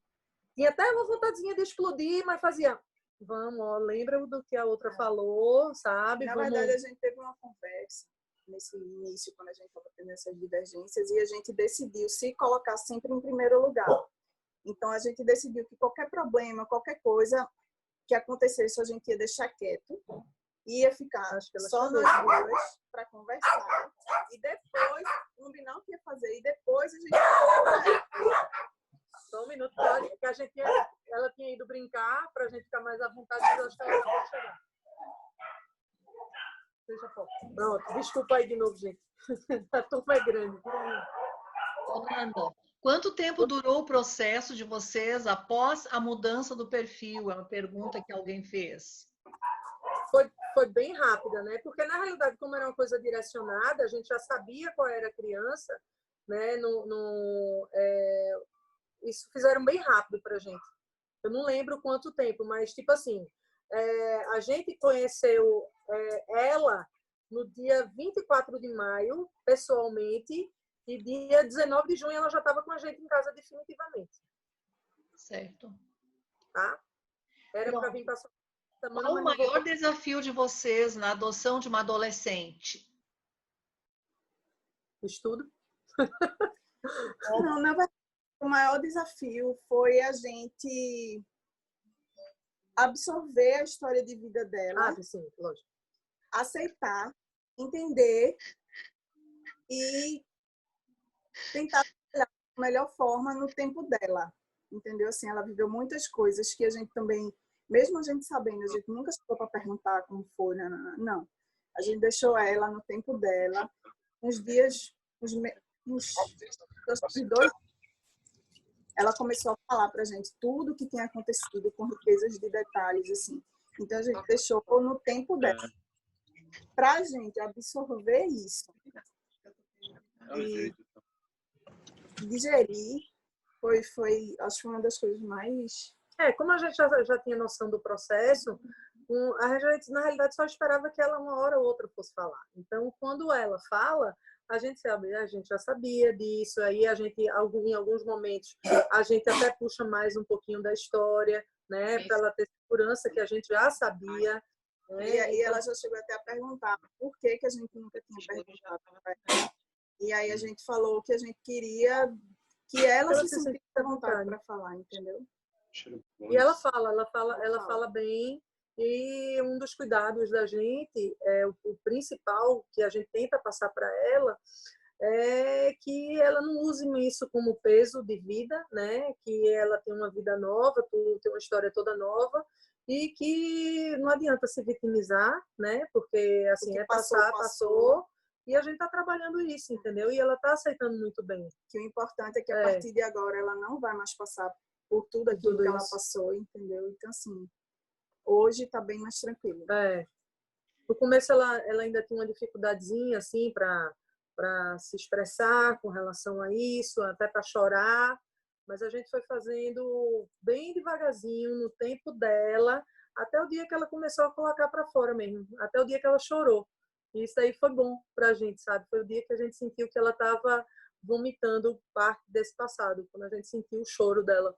[SPEAKER 3] tinha até uma vontadezinha de explodir, mas fazia... Vamos, lembra do que a outra falou, sabe?
[SPEAKER 4] Na verdade, a gente teve uma conversa nesse início, quando a gente estava tendo essas divergências, e a gente decidiu se colocar sempre em primeiro lugar. Então, a gente decidiu que qualquer problema, qualquer coisa que acontecesse, a gente ia deixar quieto, ia ficar só nós duas para conversar, e depois combinar o que ia fazer, e depois a gente ia...
[SPEAKER 3] Só um minuto, que a gente ela tinha ido brincar para a gente ficar mais à vontade, mas acho que ela acabou de chegar. Deixa foto. Pronto, desculpa aí de novo, gente. A turma é grande.
[SPEAKER 2] Fernanda, quanto tempo durou o processo de vocês após a mudança do perfil? É uma pergunta que alguém fez.
[SPEAKER 3] Foi bem rápida, né? Porque, na realidade, como era uma coisa direcionada, a gente já sabia qual era a criança, né? Isso fizeram bem rápido pra gente. Eu não lembro quanto tempo, mas, tipo assim, a gente conheceu ela no dia 24 de maio, pessoalmente, e dia 19 de junho ela já estava com a gente em casa definitivamente.
[SPEAKER 2] Certo.
[SPEAKER 3] Tá? Era para vir passar semana.
[SPEAKER 2] Qual o maior desafio de vocês na adoção de uma adolescente?
[SPEAKER 3] Estudo.
[SPEAKER 4] Não, na verdade, o maior desafio foi a gente absorver a história de vida dela,
[SPEAKER 3] sim, lógico.
[SPEAKER 4] aceitar, entender e tentar trabalhar da melhor forma no tempo dela, entendeu? Assim, ela viveu muitas coisas que a gente também, mesmo a gente sabendo, a gente nunca chegou para perguntar como foi, não. A gente deixou ela no tempo dela, uns dias, uns 2, ela começou a falar para a gente tudo o que tinha acontecido, com riquezas de detalhes, assim. Então, a gente deixou no tempo dela. Para a gente absorver isso e digerir, acho que uma das coisas mais...
[SPEAKER 3] Como a gente já tinha noção do processo, a gente, na realidade, só esperava que ela, uma hora ou outra, fosse falar. Então, quando ela fala, a gente já sabia disso, aí a gente, em alguns momentos, a gente até puxa mais um pouquinho da história, né, para ela ter segurança que a gente já sabia. Né?
[SPEAKER 4] E aí ela já chegou até a perguntar por que a gente nunca tinha perguntado. E aí a gente falou que a gente queria que ela se sentisse à vontade para falar, entendeu?
[SPEAKER 3] E ela fala bem. E um dos cuidados da gente, o principal que a gente tenta passar para ela, é que ela não use isso como peso de vida, né? Que ela tem uma vida nova, tem uma história toda nova, e que não adianta se vitimizar, né? Porque assim, passou, e a gente está trabalhando isso, entendeu? E ela está aceitando muito bem.
[SPEAKER 4] Que o importante é que a partir de agora ela não vai mais passar por tudo aquilo que ela passou, entendeu? Então, assim, hoje está bem mais tranquilo.
[SPEAKER 3] No começo ela ainda tinha uma dificuldadezinha, assim, para se expressar com relação a isso, até para chorar, mas a gente foi fazendo bem devagarzinho, no tempo dela, até o dia que ela começou a colocar para fora mesmo, até o dia que ela chorou. E isso aí foi bom para a gente, sabe? Foi o dia que a gente sentiu que ela estava vomitando parte desse passado, quando a gente sentiu o choro dela.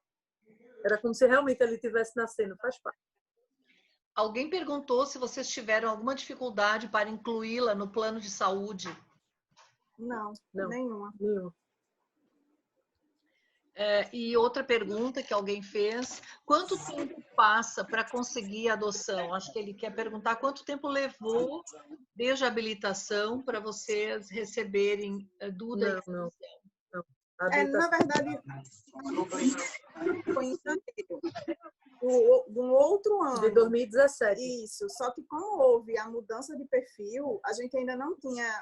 [SPEAKER 3] Era como se realmente ele estivesse nascendo, faz parte.
[SPEAKER 2] Alguém perguntou se vocês tiveram alguma dificuldade para incluí-la no plano de saúde.
[SPEAKER 4] Não,
[SPEAKER 3] Não,
[SPEAKER 4] nenhuma.
[SPEAKER 2] E outra pergunta que alguém fez, quanto tempo passa para conseguir a adoção? Acho que ele quer perguntar quanto tempo levou desde a habilitação para vocês receberem Duda e
[SPEAKER 3] Não.
[SPEAKER 4] Na verdade, foi em janeiro de um outro ano.
[SPEAKER 3] De 2017.
[SPEAKER 4] Isso, só que como houve a mudança de perfil, a gente ainda não tinha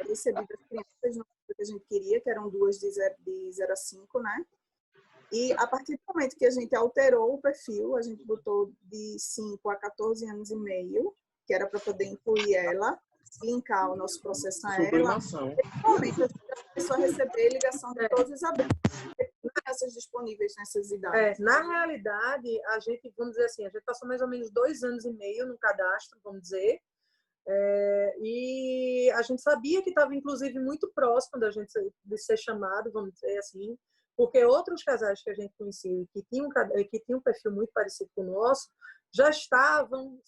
[SPEAKER 4] recebido as crianças no que a gente queria, que eram 2 de 0 a 5, né? E a partir do momento que a gente alterou o perfil, a gente botou de 5 a 14 anos e meio, que era para poder incluir ela, linkar o nosso processo a ela. Nesse momento, a gente já começou a receber ligação de todos os abertos. Crianças disponíveis nessas idades.
[SPEAKER 3] Na realidade, a gente, vamos dizer assim, a gente passou mais ou menos 2 anos e meio no cadastro, vamos dizer, e a gente sabia que estava, inclusive, muito próximo da gente de ser chamado, vamos dizer assim, porque outros casais que a gente conhecia que tinham um perfil muito parecido com o nosso, já estavam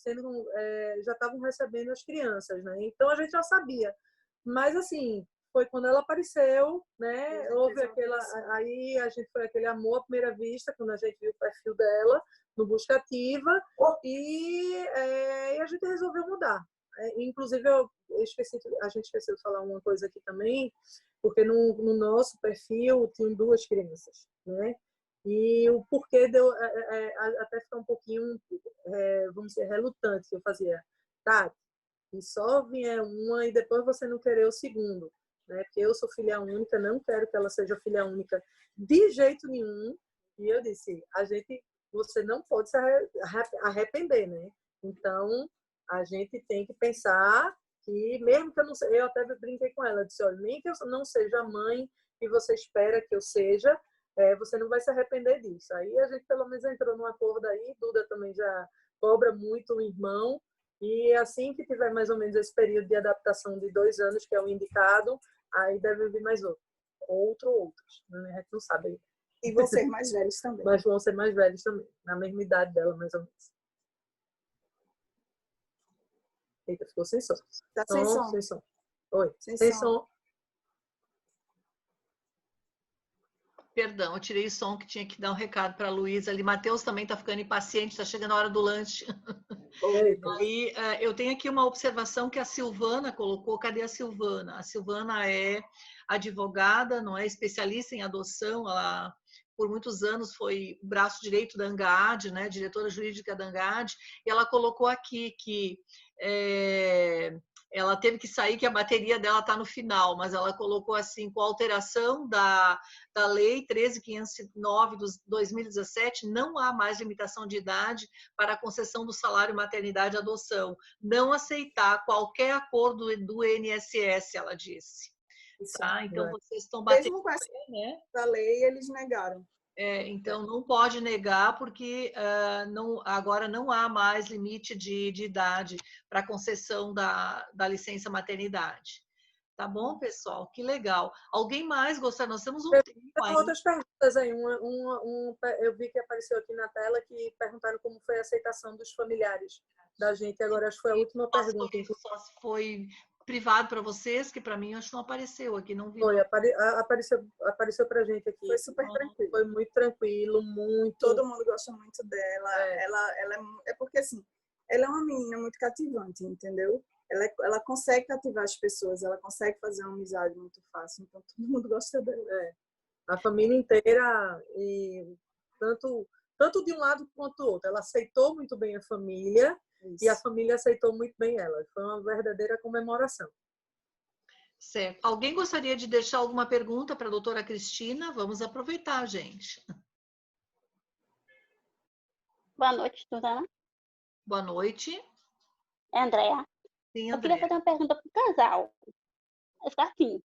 [SPEAKER 3] recebendo as crianças, né? Então a gente já sabia. Mas assim, foi quando ela apareceu, né? Houve aí a gente foi aquele amor à primeira vista quando a gente viu o perfil dela no Busca Ativa e a gente resolveu mudar. Inclusive a gente esqueceu de falar uma coisa aqui também, porque no nosso perfil tinham 2 crianças, né? E o porquê deu até ficar um pouquinho, vamos dizer, relutante que eu fazia. Tá, e só vier uma e depois você não querer o segundo, né? Porque eu sou filha única, não quero que ela seja filha única de jeito nenhum. E eu disse, você não pode se arrepender, né? Então, a gente tem que pensar que, mesmo que eu não seja, eu até brinquei com ela, disse, olha, nem que eu não seja a mãe que você espera que eu seja, você não vai se arrepender disso. Aí a gente pelo menos entrou num acordo aí, Duda também já cobra muito o irmão, e assim que tiver mais ou menos esse período de adaptação de 2 anos, que é o indicado, aí deve vir mais outros, né? A gente não sabe ainda.
[SPEAKER 4] E vão ser mais velhos também.
[SPEAKER 3] Mas vão ser mais velhos também, na mesma idade dela, mais ou menos. Eita, ficou sem som.
[SPEAKER 4] Tá sem som.
[SPEAKER 3] Sem som. Oi.
[SPEAKER 4] Sem som.
[SPEAKER 2] Perdão, eu tirei o som que tinha que dar um recado para a Luísa ali. Matheus também está ficando impaciente, está chegando a hora do lanche. Aí, eu tenho aqui uma observação que a Silvana colocou. Cadê a Silvana? A Silvana é advogada, não é especialista em adoção. Ela, por muitos anos, foi o braço direito da ANGAD, né? Diretora jurídica da ANGAD. E ela colocou aqui que ela teve que sair, que a bateria dela está no final, mas ela colocou assim, com a alteração da Lei 13.509 de 2017, não há mais limitação de idade para a concessão do salário maternidade e adoção. Não aceitar qualquer acordo do INSS, ela disse. Tá? Então, vocês estão batendo...
[SPEAKER 4] Mesmo com essa lei, eles negaram.
[SPEAKER 2] Então, não pode negar, porque agora não há mais limite de idade para a concessão da licença maternidade. Tá bom, pessoal? Que legal. Alguém mais gostaria? Nós temos um tempo ainda.
[SPEAKER 3] Outras perguntas aí. Eu vi que apareceu aqui na tela que perguntaram como foi a aceitação dos familiares da gente. Agora, acho que foi a última pergunta.
[SPEAKER 2] Só foi privado para vocês, que para mim acho que não apareceu aqui, não vi.
[SPEAKER 3] Foi, apareceu pra gente aqui.
[SPEAKER 4] Foi super tranquilo.
[SPEAKER 3] Foi muito tranquilo, muito.
[SPEAKER 4] Todo mundo gosta muito dela. Ela é porque assim, ela é uma menina muito cativante, entendeu? Ela consegue cativar as pessoas, ela consegue fazer uma amizade muito fácil, então todo mundo gosta dela.
[SPEAKER 3] A família inteira, e tanto de um lado quanto do outro. Ela aceitou muito bem a família. Isso. E a família aceitou muito bem ela. Foi uma verdadeira comemoração.
[SPEAKER 2] Certo. Alguém gostaria de deixar alguma pergunta para a doutora Cristina? Vamos aproveitar, gente.
[SPEAKER 6] Boa noite, Suzana.
[SPEAKER 2] Boa noite.
[SPEAKER 6] É Andréa.
[SPEAKER 2] Sim,
[SPEAKER 6] Eu queria
[SPEAKER 2] Andréa.
[SPEAKER 6] fazer uma pergunta para o casal. Assim,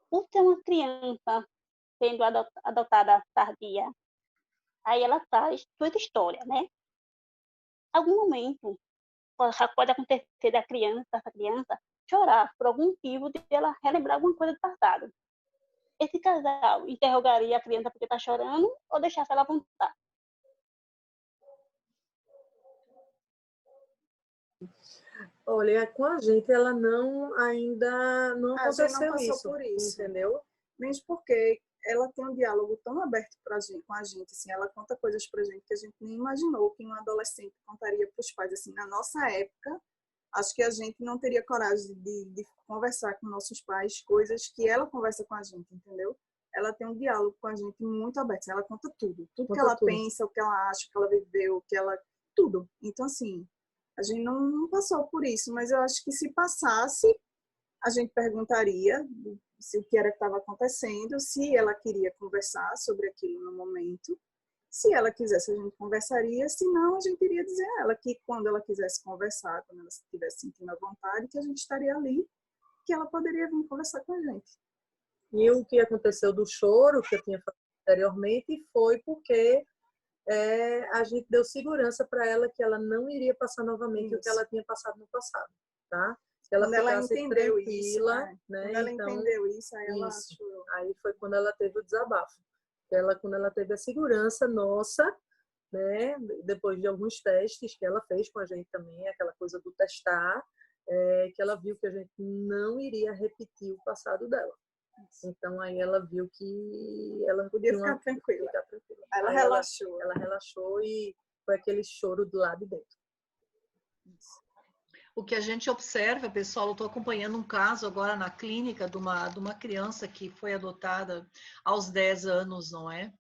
[SPEAKER 6] por ter uma criança sendo adotada tardia, aí ela traz toda a história, né? Algum momento pode acontecer essa criança, chorar por algum motivo de ela relembrar alguma coisa do passado. Esse casal interrogaria a criança porque está chorando ou deixasse ela vontade?
[SPEAKER 3] Olha, com a gente ela ainda não
[SPEAKER 4] A gente não
[SPEAKER 3] aconteceu
[SPEAKER 4] passou
[SPEAKER 3] isso,
[SPEAKER 4] por isso.
[SPEAKER 3] entendeu?
[SPEAKER 4] Mesmo porque ela tem um diálogo tão aberto com a gente, assim, ela conta coisas pra gente que a gente nem imaginou que um adolescente contaria para os pais, assim, na nossa época, acho que a gente não teria coragem de conversar com nossos pais coisas que ela conversa com a gente, entendeu? Ela tem um diálogo com a gente muito aberto, ela conta tudo que ela pensa, o que ela acha, o que ela viveu, tudo. Então, assim, a gente não passou por isso, mas eu acho que se passasse, a gente perguntaria se o que era que estava acontecendo, se ela queria conversar sobre aquilo no momento. Se ela quisesse, a gente conversaria, se não, a gente iria dizer a ela que quando ela quisesse conversar, quando ela estivesse sentindo a vontade, que a gente estaria ali, que ela poderia vir conversar com a gente.
[SPEAKER 3] E o que aconteceu do choro, que eu tinha falado anteriormente, foi porque a gente deu segurança para ela que ela não iria passar novamente o que ela tinha passado no passado, tá? Que ela
[SPEAKER 4] Quando ela
[SPEAKER 3] ficasse
[SPEAKER 4] entendeu
[SPEAKER 3] tranquila,
[SPEAKER 4] isso,
[SPEAKER 3] né?
[SPEAKER 4] Quando ela
[SPEAKER 3] então,
[SPEAKER 4] entendeu isso, aí ela
[SPEAKER 3] isso.
[SPEAKER 4] chorou.
[SPEAKER 3] Aí foi quando ela teve o desabafo. Quando ela teve a segurança nossa, né? Depois de alguns testes que ela fez com a gente também, aquela coisa do testar, que ela viu que a gente não iria repetir o passado dela. Então aí ela viu que ela
[SPEAKER 4] podia ficar tranquila. Ela relaxou.
[SPEAKER 3] Ela relaxou e foi aquele choro do lado de dentro.
[SPEAKER 2] O que a gente observa, pessoal, eu estou acompanhando um caso agora na clínica de uma criança que foi adotada aos 10 anos, não é?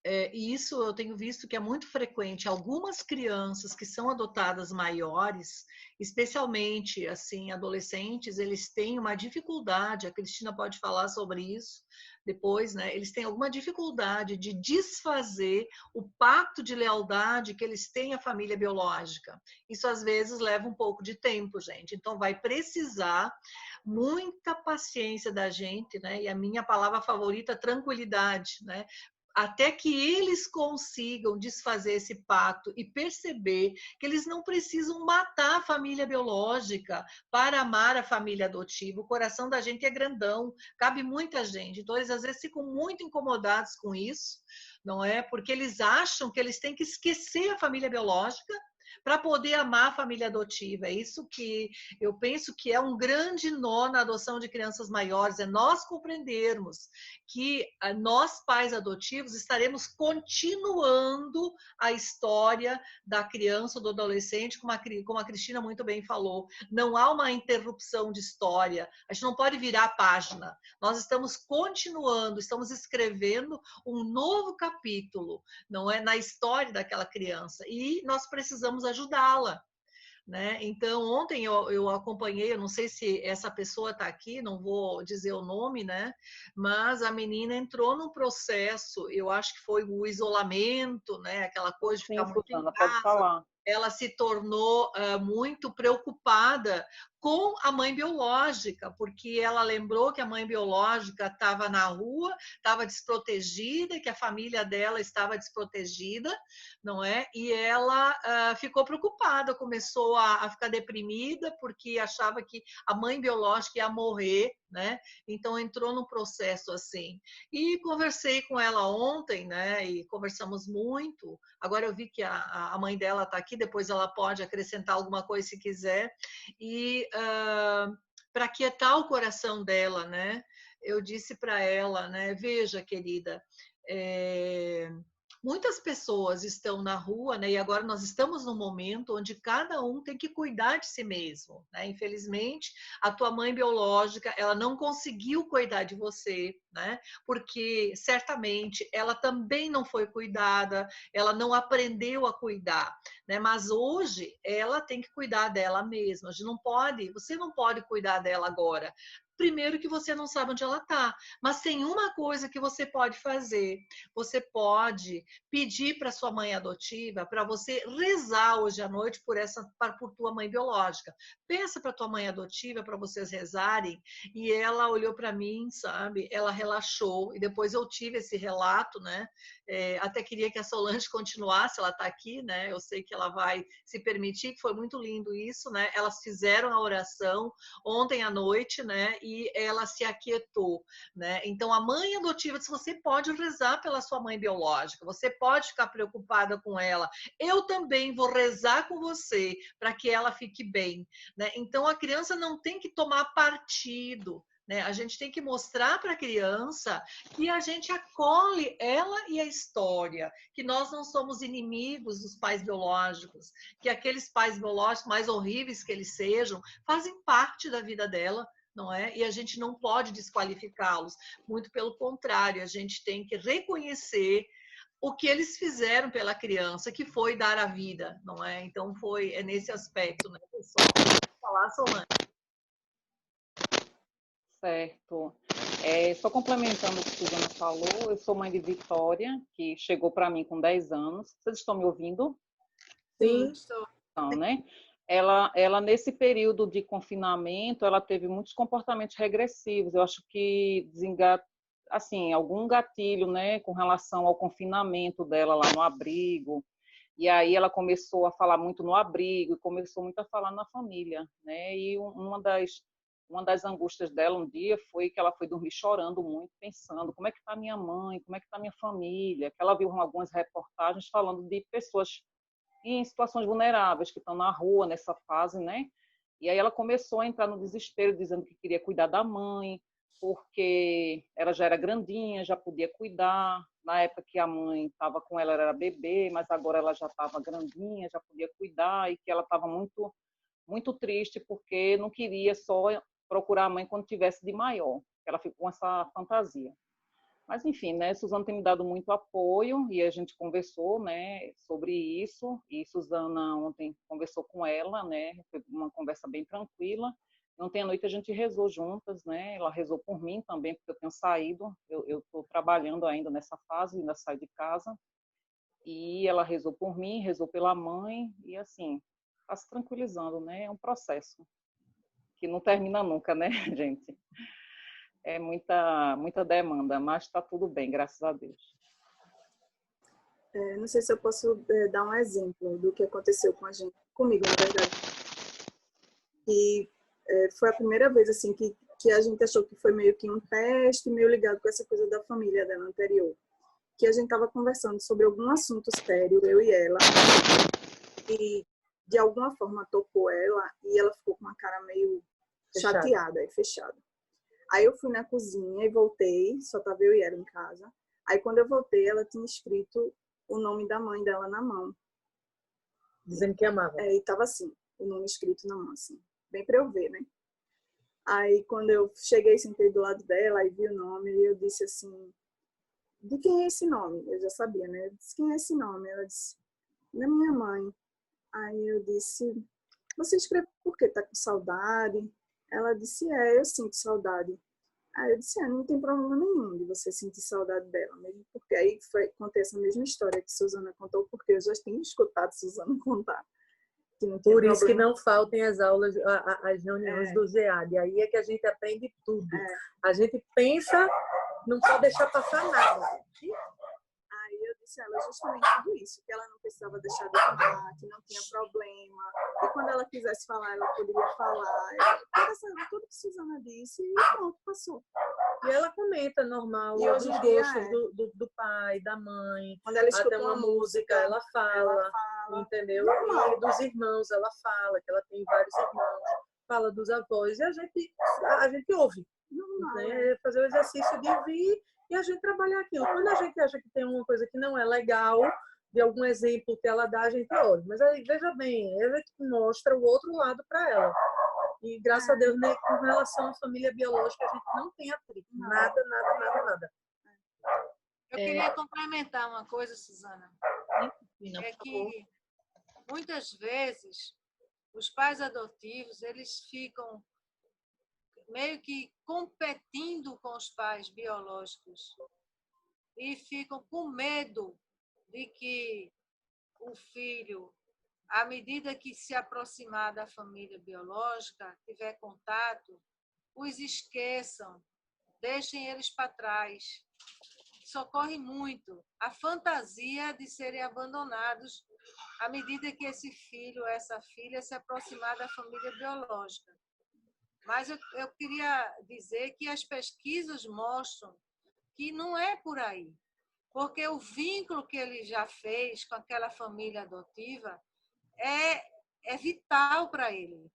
[SPEAKER 2] E isso eu tenho visto que é muito frequente. Algumas crianças que são adotadas maiores, especialmente assim adolescentes, eles têm uma dificuldade. A Cristina pode falar sobre isso depois, né? Eles têm alguma dificuldade de desfazer o pacto de lealdade que eles têm à família biológica. Isso às vezes leva um pouco de tempo, gente. Então vai precisar muita paciência da gente, né? E a minha palavra favorita, tranquilidade, né? Até que eles consigam desfazer esse pacto e perceber que eles não precisam matar a família biológica para amar a família adotiva. O coração da gente é grandão, cabe muita gente. Então, eles às vezes ficam muito incomodados com isso, não é? Porque eles acham que eles têm que esquecer a família biológica para poder amar a família adotiva. É isso que eu penso que é um grande nó na adoção de crianças maiores, é nós compreendermos que nós, pais adotivos, estaremos continuando a história da criança ou do adolescente, como a Cristina muito bem falou. Não há uma interrupção de história, a gente não pode virar a página. Nós estamos continuando, estamos escrevendo um novo capítulo, não é, na história daquela criança, e nós precisamos ajudá-la, né? Então, ontem eu acompanhei, eu não sei se essa pessoa está aqui, não vou dizer o nome, né? Mas a menina entrou num processo, eu acho que foi o isolamento, né? Aquela coisa de ficar muito em casa. Ela se tornou muito preocupada com a mãe biológica, porque ela lembrou que a mãe biológica estava na rua, estava desprotegida, que a família dela estava desprotegida, não é? E ela ficou preocupada, começou a ficar deprimida, porque achava que a mãe biológica ia morrer, né? Então entrou num processo assim. E conversei com ela ontem, né? E conversamos muito. Agora eu vi que a mãe dela está aqui, depois ela pode acrescentar alguma coisa se quiser. E para aquietar o coração dela, né? Eu disse para ela, né? Veja, querida, muitas pessoas estão na rua, né? E agora nós estamos num momento onde cada um tem que cuidar de si mesmo, né? Infelizmente, a tua mãe biológica, ela não conseguiu cuidar de você, né? Porque certamente ela também não foi cuidada, ela não aprendeu a cuidar, né? Mas hoje ela tem que cuidar dela mesma. Você não pode cuidar dela agora. primeiro que você não sabe onde ela está. Mas tem uma coisa que você pode fazer. Você pode pedir para sua mãe adotiva para você rezar hoje à noite por tua mãe biológica. Pensa para tua mãe adotiva para vocês rezarem. E ela olhou para mim, sabe? Ela relaxou. E depois eu tive esse relato, né? Até queria que a Solange continuasse, ela está aqui, né? Eu sei que ela vai se permitir, que foi muito lindo isso, né? Elas fizeram a oração ontem à noite, né? E ela se aquietou, né? Então a mãe adotiva disse: você pode rezar pela sua mãe biológica, você pode ficar preocupada com ela. Eu também vou rezar com você para que ela fique bem, né? Então a criança não tem que tomar partido. Né? A gente tem que mostrar para a criança que a gente acolhe ela e a história, que nós não somos inimigos dos pais biológicos, que aqueles pais biológicos, mais horríveis que eles sejam, fazem parte da vida dela, não é? E a gente não pode desqualificá-los. Muito pelo contrário, a gente tem que reconhecer o que eles fizeram pela criança, que foi dar a vida, não é? Então é nesse aspecto, né, pessoal? Vou falar, Solange.
[SPEAKER 7] Certo. Só complementando o que a Suzana falou, eu sou mãe de Vitória, que chegou para mim com 10 anos. Vocês estão me ouvindo?
[SPEAKER 3] Sim.
[SPEAKER 7] Então, né? Ela, nesse período de confinamento, ela teve muitos comportamentos regressivos. Eu acho que assim, algum gatilho, né, com relação ao confinamento dela lá no abrigo. E aí ela começou a falar muito no abrigo, e começou muito a falar na família, né? E uma das angústias dela um dia foi que ela foi dormir chorando muito, pensando como é que está minha mãe, como é que está minha família, que ela viu algumas reportagens falando de pessoas em situações vulneráveis, que estão na rua nessa fase, né? E aí ela começou a entrar no desespero, dizendo que queria cuidar da mãe, porque ela já era grandinha, já podia cuidar. Na época que a mãe estava com ela, ela era bebê, mas agora ela já estava grandinha, já podia cuidar, e que ela estava muito, muito triste, porque não queria só procurar a mãe quando tivesse de maior. Ela ficou com essa fantasia. Mas, enfim, né, Suzana tem me dado muito apoio e a gente conversou, né, sobre isso. E Suzana ontem conversou com ela, né, foi uma conversa bem tranquila. Ontem à noite a gente rezou juntas, né, ela rezou por mim também, porque eu tenho saído, eu estou trabalhando ainda nessa fase, ainda saio de casa. E ela rezou por mim, rezou pela mãe e, assim, está se tranquilizando, né, é um processo que não termina nunca, né, gente? É muita demanda, mas está tudo bem, graças a Deus.
[SPEAKER 4] Não sei se eu posso dar um exemplo do que aconteceu comigo, na verdade. E foi a primeira vez assim que a gente achou que foi meio que um teste, meio ligado com essa coisa da família dela anterior. Que a gente estava conversando sobre algum assunto sério, eu e ela, e de alguma forma tocou ela e ela ficou com uma cara meio chateada e fechada. Aí eu fui na cozinha e voltei, só estava eu e ela em casa. Aí quando eu voltei, ela tinha escrito o nome da mãe dela na mão.
[SPEAKER 3] Dizendo que amava.
[SPEAKER 4] E estava assim, o nome escrito na mão, assim, bem para eu ver, né? Aí quando eu cheguei, sentei do lado dela e vi o nome, e eu disse assim, de quem é esse nome? Eu já sabia, né? Eu disse, quem é esse nome? Ela disse, da minha mãe. Aí eu disse, você escreve por quê? Tá com saudade? Ela disse, eu sinto saudade. Aí eu disse, não tem problema nenhum de você sentir saudade dela, mesmo porque aí contei essa mesma história que Suzana contou, porque eu já tinha escutado Suzana contar.
[SPEAKER 3] Por isso que não faltem as aulas, as reuniões do GEAD. Aí é que a gente aprende tudo. A gente pensa, não pode deixar passar nada.
[SPEAKER 4] Aí eu disse a ela justamente tudo isso, que ela não precisava deixar de contar, que não tinha problema, e quando ela quisesse falar, ela poderia falar. Tudo que Suzana disse e pronto, passou.
[SPEAKER 3] E ela comenta normal,
[SPEAKER 4] e hoje
[SPEAKER 3] os gostos do pai, da mãe.
[SPEAKER 4] Quando ela escuta
[SPEAKER 3] até uma música, ela fala, entendeu? E dos irmãos, ela fala, que ela tem vários irmãos, fala dos avós, e a gente ouve. Né? Fazer o exercício de ouvir e a gente trabalhar aquilo. Quando a gente acha que tem uma coisa que não é legal, de algum exemplo que ela dá, a gente olha. Mas aí, veja bem, a gente mostra o outro lado para ela. E graças a Deus, né, com relação à família biológica, a gente não tem atrito. Nada.
[SPEAKER 1] Eu queria complementar uma coisa, Suzana. É que muitas vezes os pais adotivos, eles ficam meio que competindo com os pais biológicos e ficam com medo de que o filho, à medida que se aproximar da família biológica, tiver contato, os esqueçam, deixem eles para trás. Isso ocorre muito. A fantasia de serem abandonados à medida que esse filho, essa filha se aproximar da família biológica. Mas eu queria dizer que as pesquisas mostram que não é por aí, porque o vínculo que ele já fez com aquela família adotiva é vital para ele,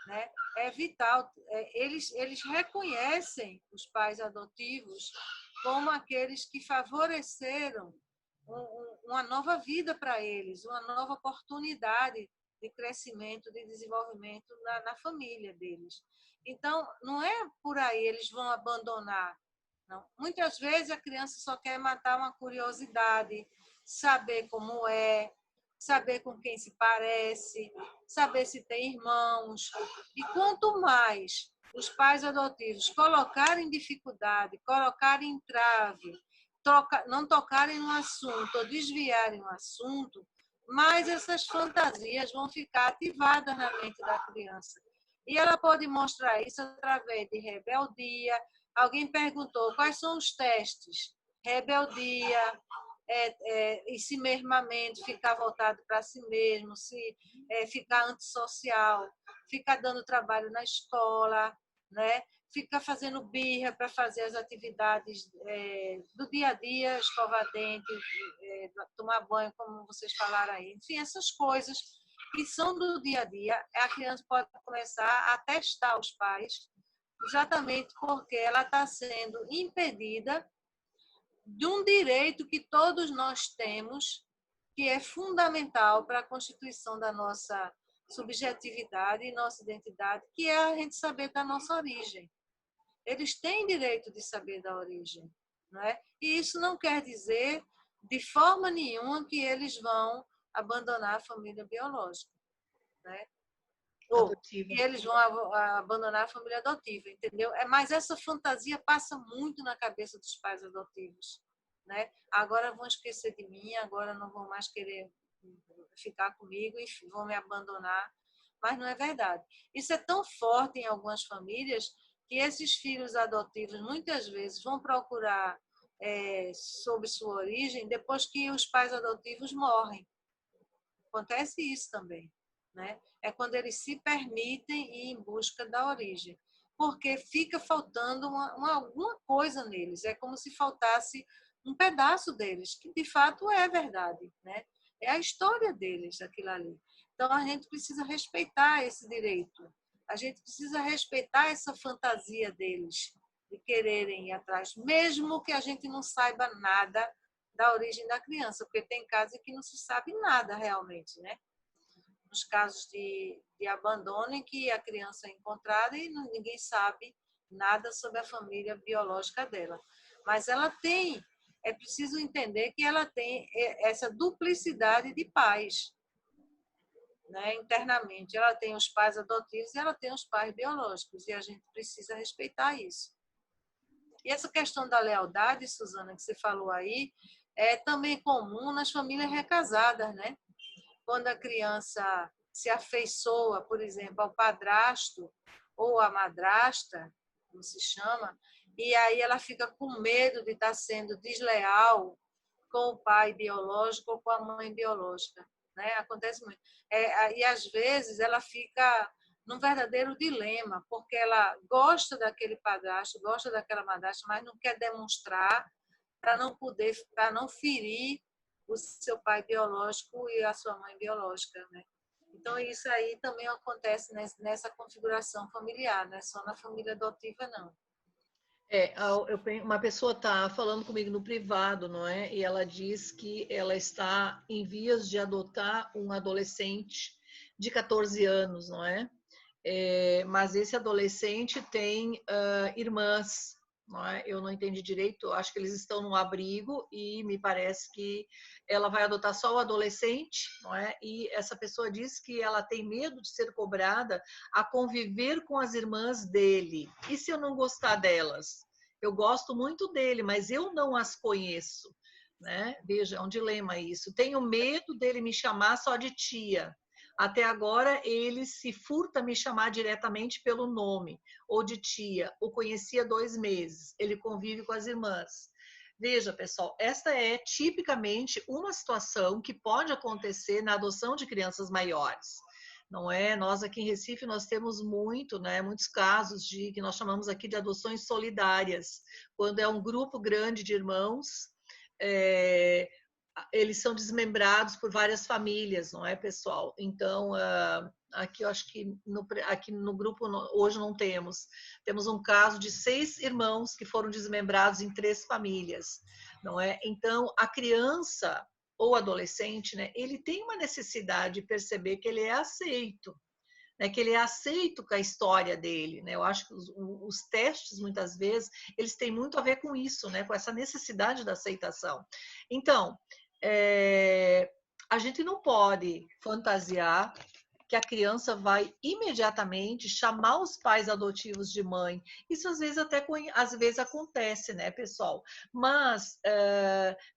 [SPEAKER 1] né? É vital. Eles reconhecem os pais adotivos como aqueles que favoreceram uma nova vida para eles, uma nova oportunidade de crescimento, de desenvolvimento na família deles. Então, não é por aí eles vão abandonar. Não. Muitas vezes a criança só quer matar uma curiosidade, saber como é, saber com quem se parece, saber se tem irmãos. E quanto mais os pais adotivos colocarem dificuldade, colocarem entrave, não tocarem no assunto ou desviarem o assunto, mais essas fantasias vão ficar ativadas na mente da criança. E ela pode mostrar isso através de rebeldia. Alguém perguntou quais são os testes? Rebeldia, ensimismamento, ficar voltado para si mesmo, ficar antissocial, ficar dando trabalho na escola, né? Ficar fazendo birra para fazer as atividades do dia a dia, escovar dente, tomar banho, como vocês falaram aí. Enfim, essas coisas que são do dia a dia, a criança pode começar a testar os pais, exatamente porque ela está sendo impedida de um direito que todos nós temos, que é fundamental para a constituição da nossa subjetividade e nossa identidade, que é a gente saber da nossa origem. Eles têm direito de saber da origem, não é? E isso não quer dizer, de forma nenhuma, que eles vão abandonar a família biológica, né? Ou que eles vão abandonar a família adotiva, entendeu? Mas essa fantasia passa muito na cabeça dos pais adotivos, né? Agora vão esquecer de mim, agora não vão mais querer ficar comigo e vão me abandonar. Mas não é verdade. Isso é tão forte em algumas famílias que esses filhos adotivos muitas vezes vão procurar sobre sua origem depois que os pais adotivos morrem. Acontece isso também, né? É quando eles se permitem ir em busca da origem, porque fica faltando alguma coisa neles, é como se faltasse um pedaço deles, que de fato é verdade, né? É a história deles, aquilo ali. Então a gente precisa respeitar esse direito, a gente precisa respeitar essa fantasia deles, de quererem ir atrás, mesmo que a gente não saiba nada da origem da criança, porque tem casos que não se sabe nada realmente, né? Nos casos de abandono em que a criança é encontrada e ninguém sabe nada sobre a família biológica dela. Mas ela tem, é preciso entender que ela tem essa duplicidade de pais, né? Internamente. Ela tem os pais adotivos e ela tem os pais biológicos, e a gente precisa respeitar isso. E essa questão da lealdade, Suzana, que você falou aí, é também comum nas famílias recasadas, né? Quando a criança se afeiçoa, por exemplo, ao padrasto ou à madrasta, como se chama, e aí ela fica com medo de estar sendo desleal com o pai biológico ou com a mãe biológica, né? Acontece muito. E às vezes ela fica num verdadeiro dilema, porque ela gosta daquele padrasto, gosta daquela madrasta, mas não quer demonstrar para não ferir o seu pai biológico e a sua mãe biológica, né? Então isso aí também acontece nessa configuração familiar, não é só na família adotiva, não.
[SPEAKER 2] Uma pessoa está falando comigo no privado, não é? E ela diz que ela está em vias de adotar um adolescente de 14 anos, não é? Mas esse adolescente tem irmãs, não é? Eu não entendi direito, acho que eles estão num abrigo e me parece que ela vai adotar só o adolescente, não é? E essa pessoa diz que ela tem medo de ser cobrada a conviver com as irmãs dele. E se eu não gostar delas? Eu gosto muito dele, mas eu não as conheço, né? Veja, é um dilema isso. Tenho medo dele me chamar só de tia. Até agora, ele se furta a me chamar diretamente pelo nome, ou de tia. O conheci há 2 meses. Ele convive com as irmãs. Veja, pessoal, esta é tipicamente uma situação que pode acontecer na adoção de crianças maiores. Não é? Nós aqui em Recife, nós temos muitos casos de que nós chamamos aqui de adoções solidárias. Quando é um grupo grande de irmãos, eles são desmembrados por várias famílias, não é, pessoal? Então, aqui eu acho que aqui no grupo hoje não temos. Temos um caso de 6 irmãos que foram desmembrados em 3 famílias, não é? Então, a criança ou adolescente, né, ele tem uma necessidade de perceber que ele é aceito, né, que ele é aceito com a história dele, né? Eu acho que os testes, muitas vezes, eles têm muito a ver com isso, né, com essa necessidade da aceitação. Então, a gente não pode fantasiar que a criança vai imediatamente chamar os pais adotivos de mãe. Isso às vezes acontece, né, pessoal? Mas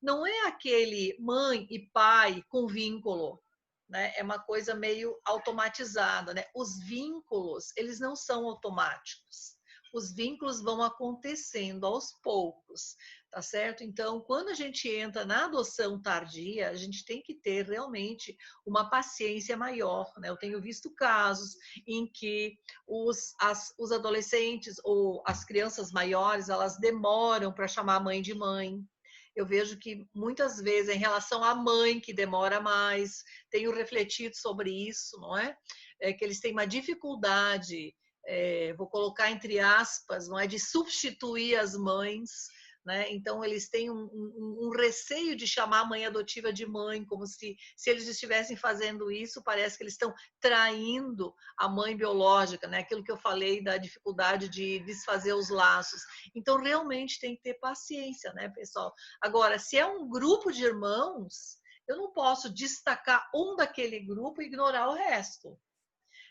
[SPEAKER 2] não é aquele mãe e pai com vínculo, né? É uma coisa meio automatizada, né? Os vínculos, eles não são automáticos. Os vínculos vão acontecendo aos poucos, tá certo? Então, quando a gente entra na adoção tardia, a gente tem que ter realmente uma paciência maior, né? Eu tenho visto casos em que os adolescentes ou as crianças maiores, elas demoram para chamar a mãe de mãe. Eu vejo que muitas vezes, em relação à mãe, que demora mais, tenho refletido sobre isso, não é? Que eles têm uma dificuldade, vou colocar entre aspas, não é, de substituir as mães, né? Então eles têm um receio de chamar a mãe adotiva de mãe, como se eles estivessem fazendo isso, parece que eles estão traindo a mãe biológica, né? Aquilo que eu falei da dificuldade de desfazer os laços. Então realmente tem que ter paciência, né, pessoal? Agora, se é um grupo de irmãos, eu não posso destacar um daquele grupo e ignorar o resto,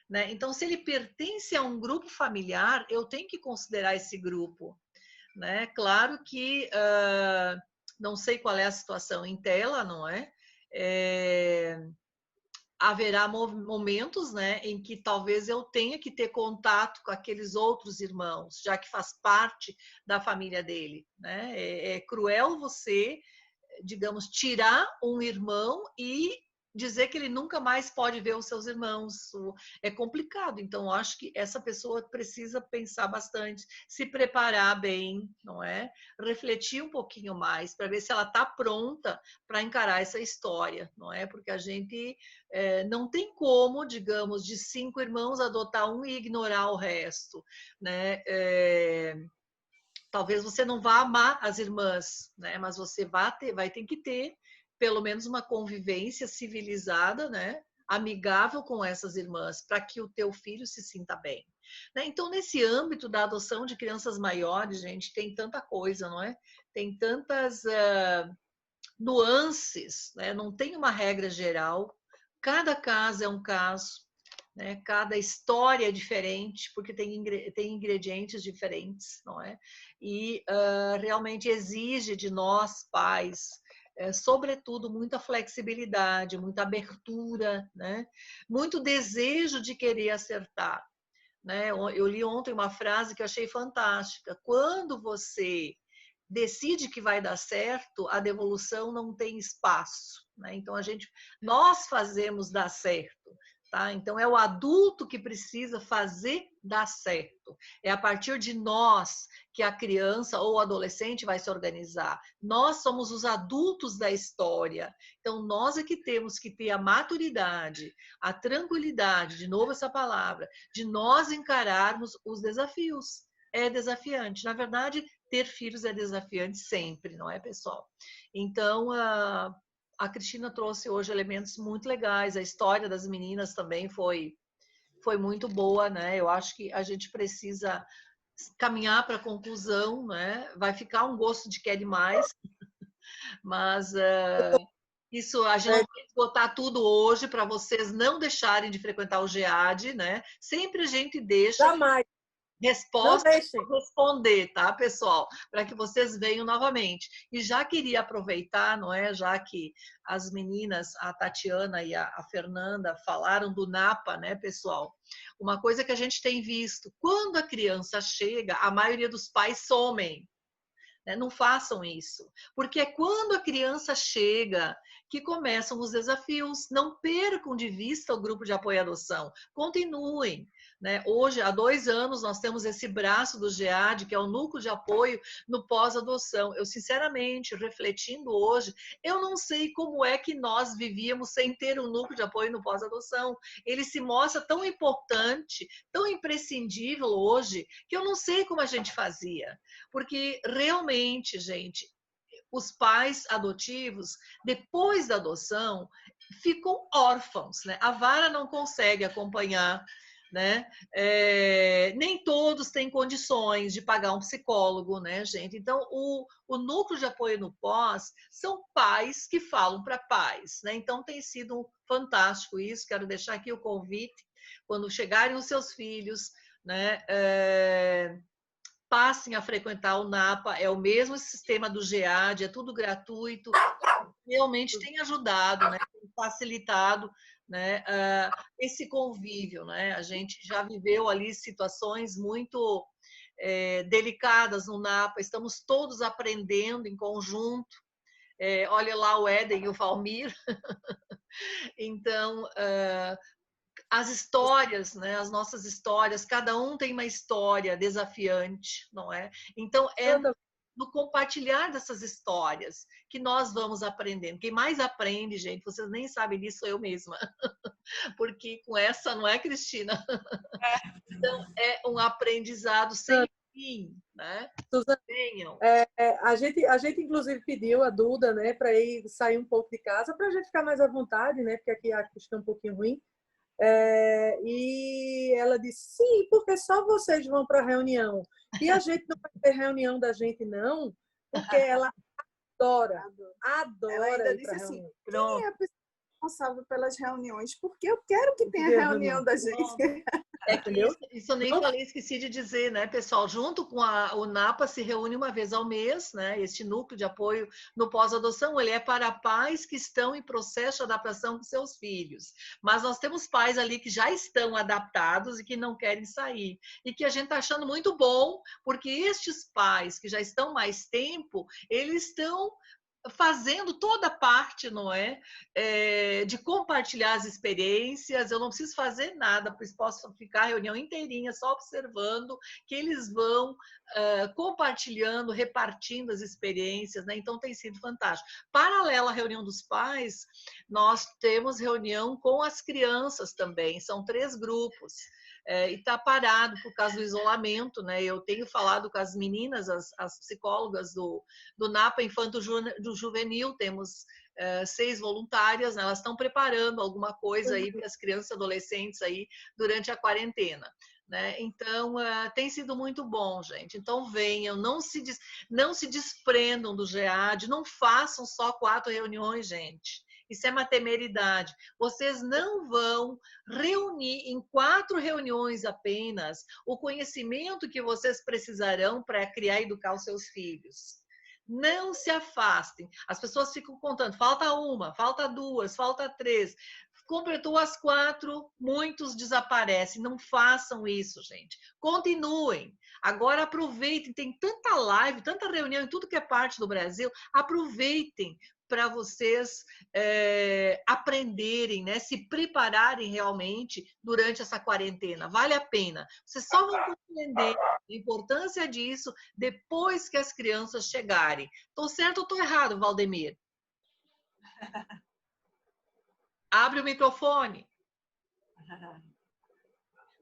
[SPEAKER 2] né? Então, se ele pertence a um grupo familiar, eu tenho que considerar esse grupo, né? Claro que não sei qual é a situação em tela, não é? Haverá momentos, né, em que talvez eu tenha que ter contato com aqueles outros irmãos, já que faz parte da família dele, né? É cruel você, digamos, tirar um irmão e dizer que ele nunca mais pode ver os seus irmãos. É complicado. Então, eu acho que essa pessoa precisa pensar bastante, se preparar bem, não é? Refletir um pouquinho mais para ver se ela está pronta para encarar essa história, não é? Porque a gente não tem como, digamos, de 5 irmãos adotar um e ignorar o resto, né? Talvez você não vá amar as irmãs, né? Mas você vai ter que ter pelo menos uma convivência civilizada, né? Amigável com essas irmãs, para que o teu filho se sinta bem, né? Então, nesse âmbito da adoção de crianças maiores, gente, tem tanta coisa, não é? Tem tantas nuances, né? Não tem uma regra geral. Cada caso é um caso, né? Cada história é diferente, porque tem ingredientes diferentes, não é? E realmente exige de nós, pais, sobretudo, muita flexibilidade, muita abertura, né? Muito desejo de querer acertar, né? Eu li ontem uma frase que eu achei fantástica. Quando você decide que vai dar certo, a devolução não tem espaço, né? Então, nós fazemos dar certo. Tá? Então, é o adulto que precisa fazer dar certo. É a partir de nós que a criança ou o adolescente vai se organizar. Nós somos os adultos da história. Então, nós é que temos que ter a maturidade, a tranquilidade, de novo essa palavra, de nós encararmos os desafios. É desafiante. Na verdade, ter filhos é desafiante sempre, não é, pessoal? Então, a Cristina trouxe hoje elementos muito legais, a história das meninas também foi muito boa, né? Eu acho que a gente precisa caminhar para a conclusão, né? Vai ficar um gosto de quer demais, mas isso a gente não vai esgotar tudo hoje para vocês não deixarem de frequentar o GEAD, né? Sempre a gente deixa
[SPEAKER 3] Jamais.
[SPEAKER 2] resposta para responder, tá, pessoal? Para que vocês venham novamente. E já queria aproveitar, não é? Já que as meninas, a Tatiana e a Fernanda, falaram do NAPA, né, pessoal? Uma coisa que a gente tem visto, quando a criança chega, a maioria dos pais somem. Não façam isso, porque é quando a criança chega que começam os desafios. Não percam de vista o grupo de apoio à adoção, continuem. Hoje, há 2 anos, nós temos esse braço do GEAD, que é o núcleo de apoio no pós-adoção. Eu, sinceramente, refletindo hoje, eu não sei como é que nós vivíamos sem ter um núcleo de apoio no pós-adoção. Ele se mostra tão importante, tão imprescindível hoje, que eu não sei como a gente fazia. Porque realmente, gente, os pais adotivos, depois da adoção, ficam órfãos, né? A vara não consegue acompanhar, né? Nem todos têm condições de pagar um psicólogo, né, gente? Então, o núcleo de apoio no pós são pais que falam para pais, né? Então, tem sido fantástico isso. Quero deixar aqui o convite, quando chegarem os seus filhos, né? Passem a frequentar o NAPA, é o mesmo sistema do GEAD, é tudo gratuito, realmente tem ajudado, né, tem facilitado, né, esse convívio, né? A gente já viveu ali situações muito delicadas no NAPA, estamos todos aprendendo em conjunto, olha lá o Éden e o Valmir, então as histórias, né? As nossas histórias, cada um tem uma história desafiante, não é? Então, é no compartilhar dessas histórias que nós vamos aprendendo. Quem mais aprende, gente, vocês nem sabem disso, sou eu mesma. Porque com essa, não é, Cristina? Então, é um aprendizado sem fim, né?
[SPEAKER 3] Suzana, a gente inclusive pediu a Duda, né, para ir sair um pouco de casa, para a gente ficar mais à vontade, né? Porque aqui a acústica é um pouquinho ruim. E ela disse, sim, porque só vocês vão para a reunião. E a gente não vai ter reunião da gente, não, porque ela adora
[SPEAKER 4] ela ainda disse assim, quem é a pessoa responsável pelas reuniões? Porque eu quero que tenha reunião da gente.
[SPEAKER 2] É que isso eu nem falei, esqueci de dizer, né, pessoal? Junto com o NAPA se reúne uma vez ao mês, né? Este núcleo de apoio no pós-adoção, ele é para pais que estão em processo de adaptação com seus filhos. Mas nós temos pais ali que já estão adaptados e que não querem sair. E que a gente está achando muito bom, porque estes pais que já estão mais tempo, eles estão fazendo toda a parte, não é? De compartilhar as experiências. Eu não preciso fazer nada, posso ficar a reunião inteirinha só observando que eles vão compartilhando, repartindo as experiências, né? Então tem sido fantástico. Paralelo à reunião dos pais, nós temos reunião com as crianças também, são 3 grupos. E está parado por causa do isolamento, né? Eu tenho falado com as meninas, as psicólogas do NAPA Infanto Juvenil, temos 6 voluntárias, né? Elas estão preparando alguma coisa aí para as crianças e adolescentes aí durante a quarentena. Né? Então, tem sido muito bom, gente. Então, venham, não se desprendam do GEAD, não façam só 4 reuniões, gente. Isso é uma temeridade. Vocês não vão reunir em 4 reuniões apenas o conhecimento que vocês precisarão para criar e educar os seus filhos. Não se afastem. As pessoas ficam contando, falta 1, falta 2, falta 3. Completou as 4, muitos desaparecem. Não façam isso, gente. Continuem. Agora aproveitem, tem tanta live, tanta reunião em tudo que é parte do Brasil. Aproveitem para vocês aprenderem, né? Se prepararem realmente durante essa quarentena. Vale a pena. Vocês só vão compreender a importância disso depois que as crianças chegarem. Estou certo ou estou errado, Valdemir? Abre o microfone.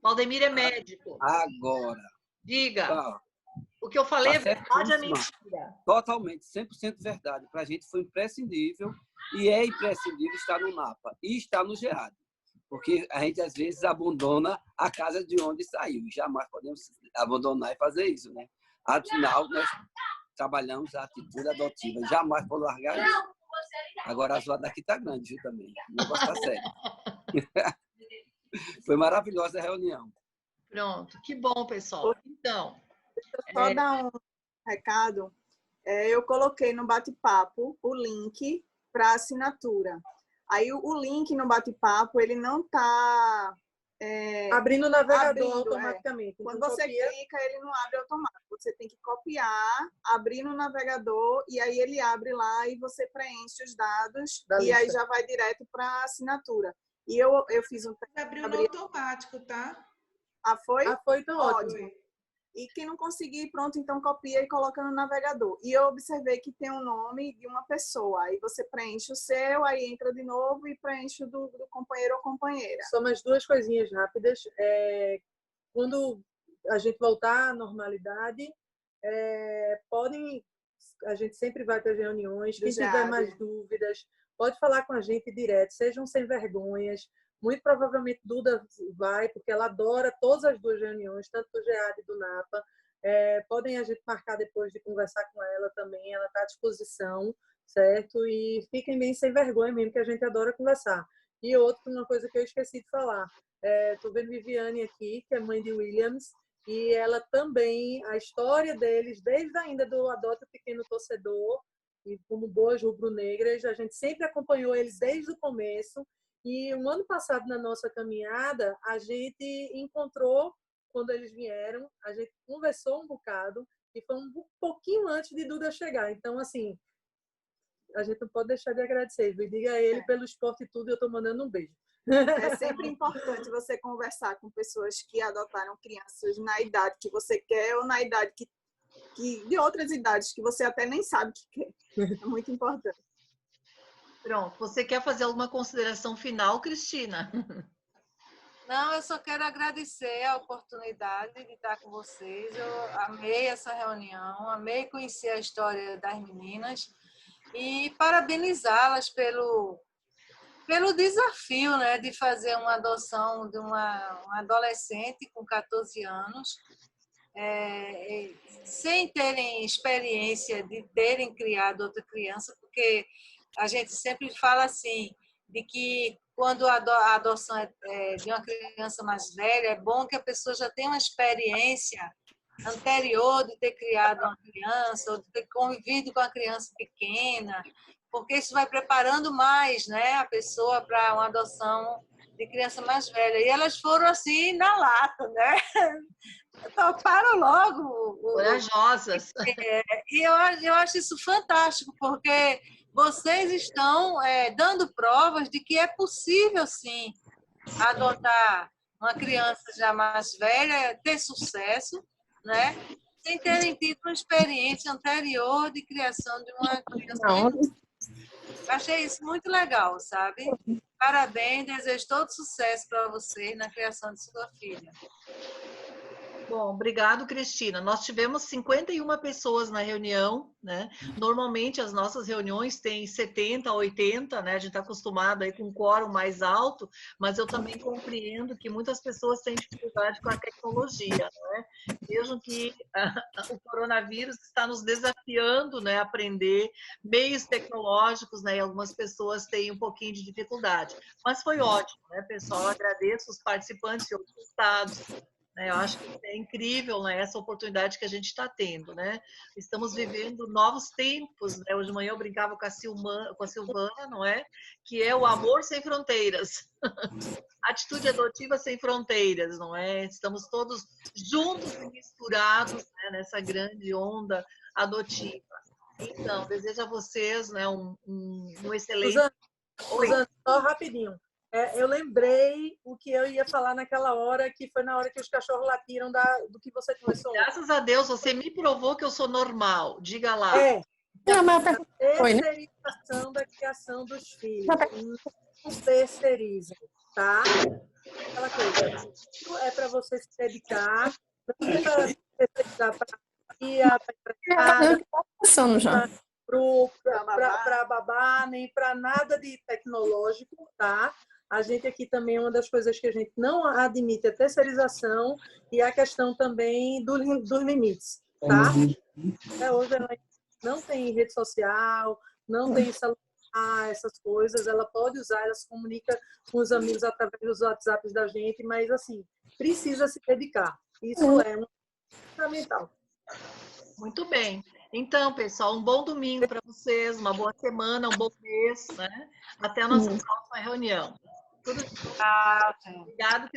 [SPEAKER 2] Valdemir é médico.
[SPEAKER 8] Agora.
[SPEAKER 2] Diga. O que eu falei é verdade ou é mentira?
[SPEAKER 8] Totalmente, 100% verdade. Para a gente foi imprescindível e é imprescindível estar no NAPA e estar no GEAD. Porque a gente, às vezes, abandona a casa de onde saiu. E jamais podemos abandonar e fazer isso, né? Afinal, nós trabalhamos a atitude adotiva. Jamais vou largar isso. Agora, a zoada daqui está grande, viu, também. O negócio está sério. Foi maravilhosa a reunião.
[SPEAKER 2] Pronto, que bom, pessoal. Então,
[SPEAKER 4] deixa eu só dar um recado. Eu coloquei no bate-papo o link para assinatura. Aí o link no bate-papo, ele não está
[SPEAKER 3] abrindo o navegador automaticamente.
[SPEAKER 4] Quando
[SPEAKER 3] Então,
[SPEAKER 4] você clica, ele não abre automático. Você tem que copiar, abrir no navegador e aí ele abre lá e você preenche os dados e aí já vai direto para a assinatura. E eu fiz um teste.
[SPEAKER 9] Abriu no automático, tá?
[SPEAKER 4] Ah, foi?
[SPEAKER 3] Ah, foi, então ótimo.
[SPEAKER 4] E quem não conseguir, pronto, então copia e coloca no navegador. E eu observei que tem um nome de uma pessoa. Aí você preenche o seu, aí entra de novo e preenche o do companheiro ou companheira.
[SPEAKER 3] Só mais duas coisinhas rápidas. Quando a gente voltar à normalidade, a gente sempre vai ter reuniões. Quem tiver mais dúvidas, pode falar com a gente direto. Sejam sem vergonhas. Muito provavelmente Duda vai, porque ela adora todas as duas reuniões, tanto do GEAD e do NAPA. Podem a gente marcar depois de conversar com ela também, ela está à disposição, certo? E fiquem bem sem vergonha mesmo, que a gente adora conversar. E uma coisa que eu esqueci de falar, estou vendo Viviane aqui, que é mãe de Williams, e ela também, a história deles, desde ainda do Adota o Pequeno Torcedor, e como boas rubro-negras, a gente sempre acompanhou eles desde o começo. E um ano passado, na nossa caminhada, a gente encontrou, quando eles vieram, a gente conversou um bocado e foi um pouquinho antes de Duda chegar. Então, assim, a gente não pode deixar de agradecer. Me diga a ele pelo esporte e tudo, eu estou mandando um beijo.
[SPEAKER 4] É sempre importante você conversar com pessoas que adotaram crianças na idade que você quer ou na idade de outras idades que você até nem sabe que quer. É muito importante.
[SPEAKER 2] Pronto. Você quer fazer alguma consideração final, Cristina?
[SPEAKER 1] Não, eu só quero agradecer a oportunidade de estar com vocês. Eu amei essa reunião, amei conhecer a história das meninas e parabenizá-las pelo desafio, né, de fazer uma adoção de uma adolescente com 14 anos, sem terem experiência de terem criado outra criança, porque a gente sempre fala assim, de que quando a adoção é de uma criança mais velha, é bom que a pessoa já tenha uma experiência anterior de ter criado uma criança, ou de ter convivido com a criança pequena, porque isso vai preparando mais, né, a pessoa para uma adoção de criança mais velha. E elas foram assim, na lata, né? Toparam logo.
[SPEAKER 2] Corajosas.
[SPEAKER 1] E eu acho isso fantástico, porque vocês estão dando provas de que é possível, sim, adotar uma criança já mais velha, ter sucesso, né? Sem terem tido uma experiência anterior de criação de uma criança. Achei isso muito legal, sabe? Parabéns, desejo todo sucesso para vocês na criação de sua filha.
[SPEAKER 2] Bom, obrigado, Cristina. Nós tivemos 51 pessoas na reunião, né? Normalmente as nossas reuniões têm 70, 80, né? A gente está acostumado aí com um quórum mais alto, mas eu também compreendo que muitas pessoas têm dificuldade com a tecnologia, né? Vejam que o coronavírus está nos desafiando, né? A aprender meios tecnológicos, né? E algumas pessoas têm um pouquinho de dificuldade. Mas foi ótimo, né, pessoal? Agradeço os participantes e os resultados. Eu acho que é incrível, né, essa oportunidade que a gente está tendo, né? Estamos vivendo novos tempos, né? Hoje de manhã eu brincava com a Silvana, não é? Que é o amor sem fronteiras. Atitude adotiva sem fronteiras, não é? Estamos todos juntos e misturados, né, nessa grande onda adotiva. Então, desejo a vocês, né, um excelente...
[SPEAKER 3] Suzana, só rapidinho. Eu lembrei o que eu ia falar naquela hora, que foi na hora que os cachorros latiram do que você começou.
[SPEAKER 2] Graças a Deus, você me provou que eu sou normal. Diga lá.
[SPEAKER 3] Terceirização da criação dos filhos. Não terceirizem, tá? Aquela coisa. Isso é para você se dedicar. Não é para terceirizar para babá, nem para nada de tecnológico, tá? A gente aqui também, uma das coisas que a gente não admite é terceirização e a questão também dos limites, tá? Até hoje ela não tem rede social, não tem celular, essas coisas, ela pode usar, ela se comunica com os amigos através dos WhatsApps da gente, mas assim, precisa se dedicar. Isso é fundamental.
[SPEAKER 2] Muito bem. Então, pessoal, um bom domingo para vocês, uma boa semana, um bom mês, né? Até a nossa próxima reunião. Tudo bem.
[SPEAKER 1] Tchau, gente.
[SPEAKER 2] Obrigado.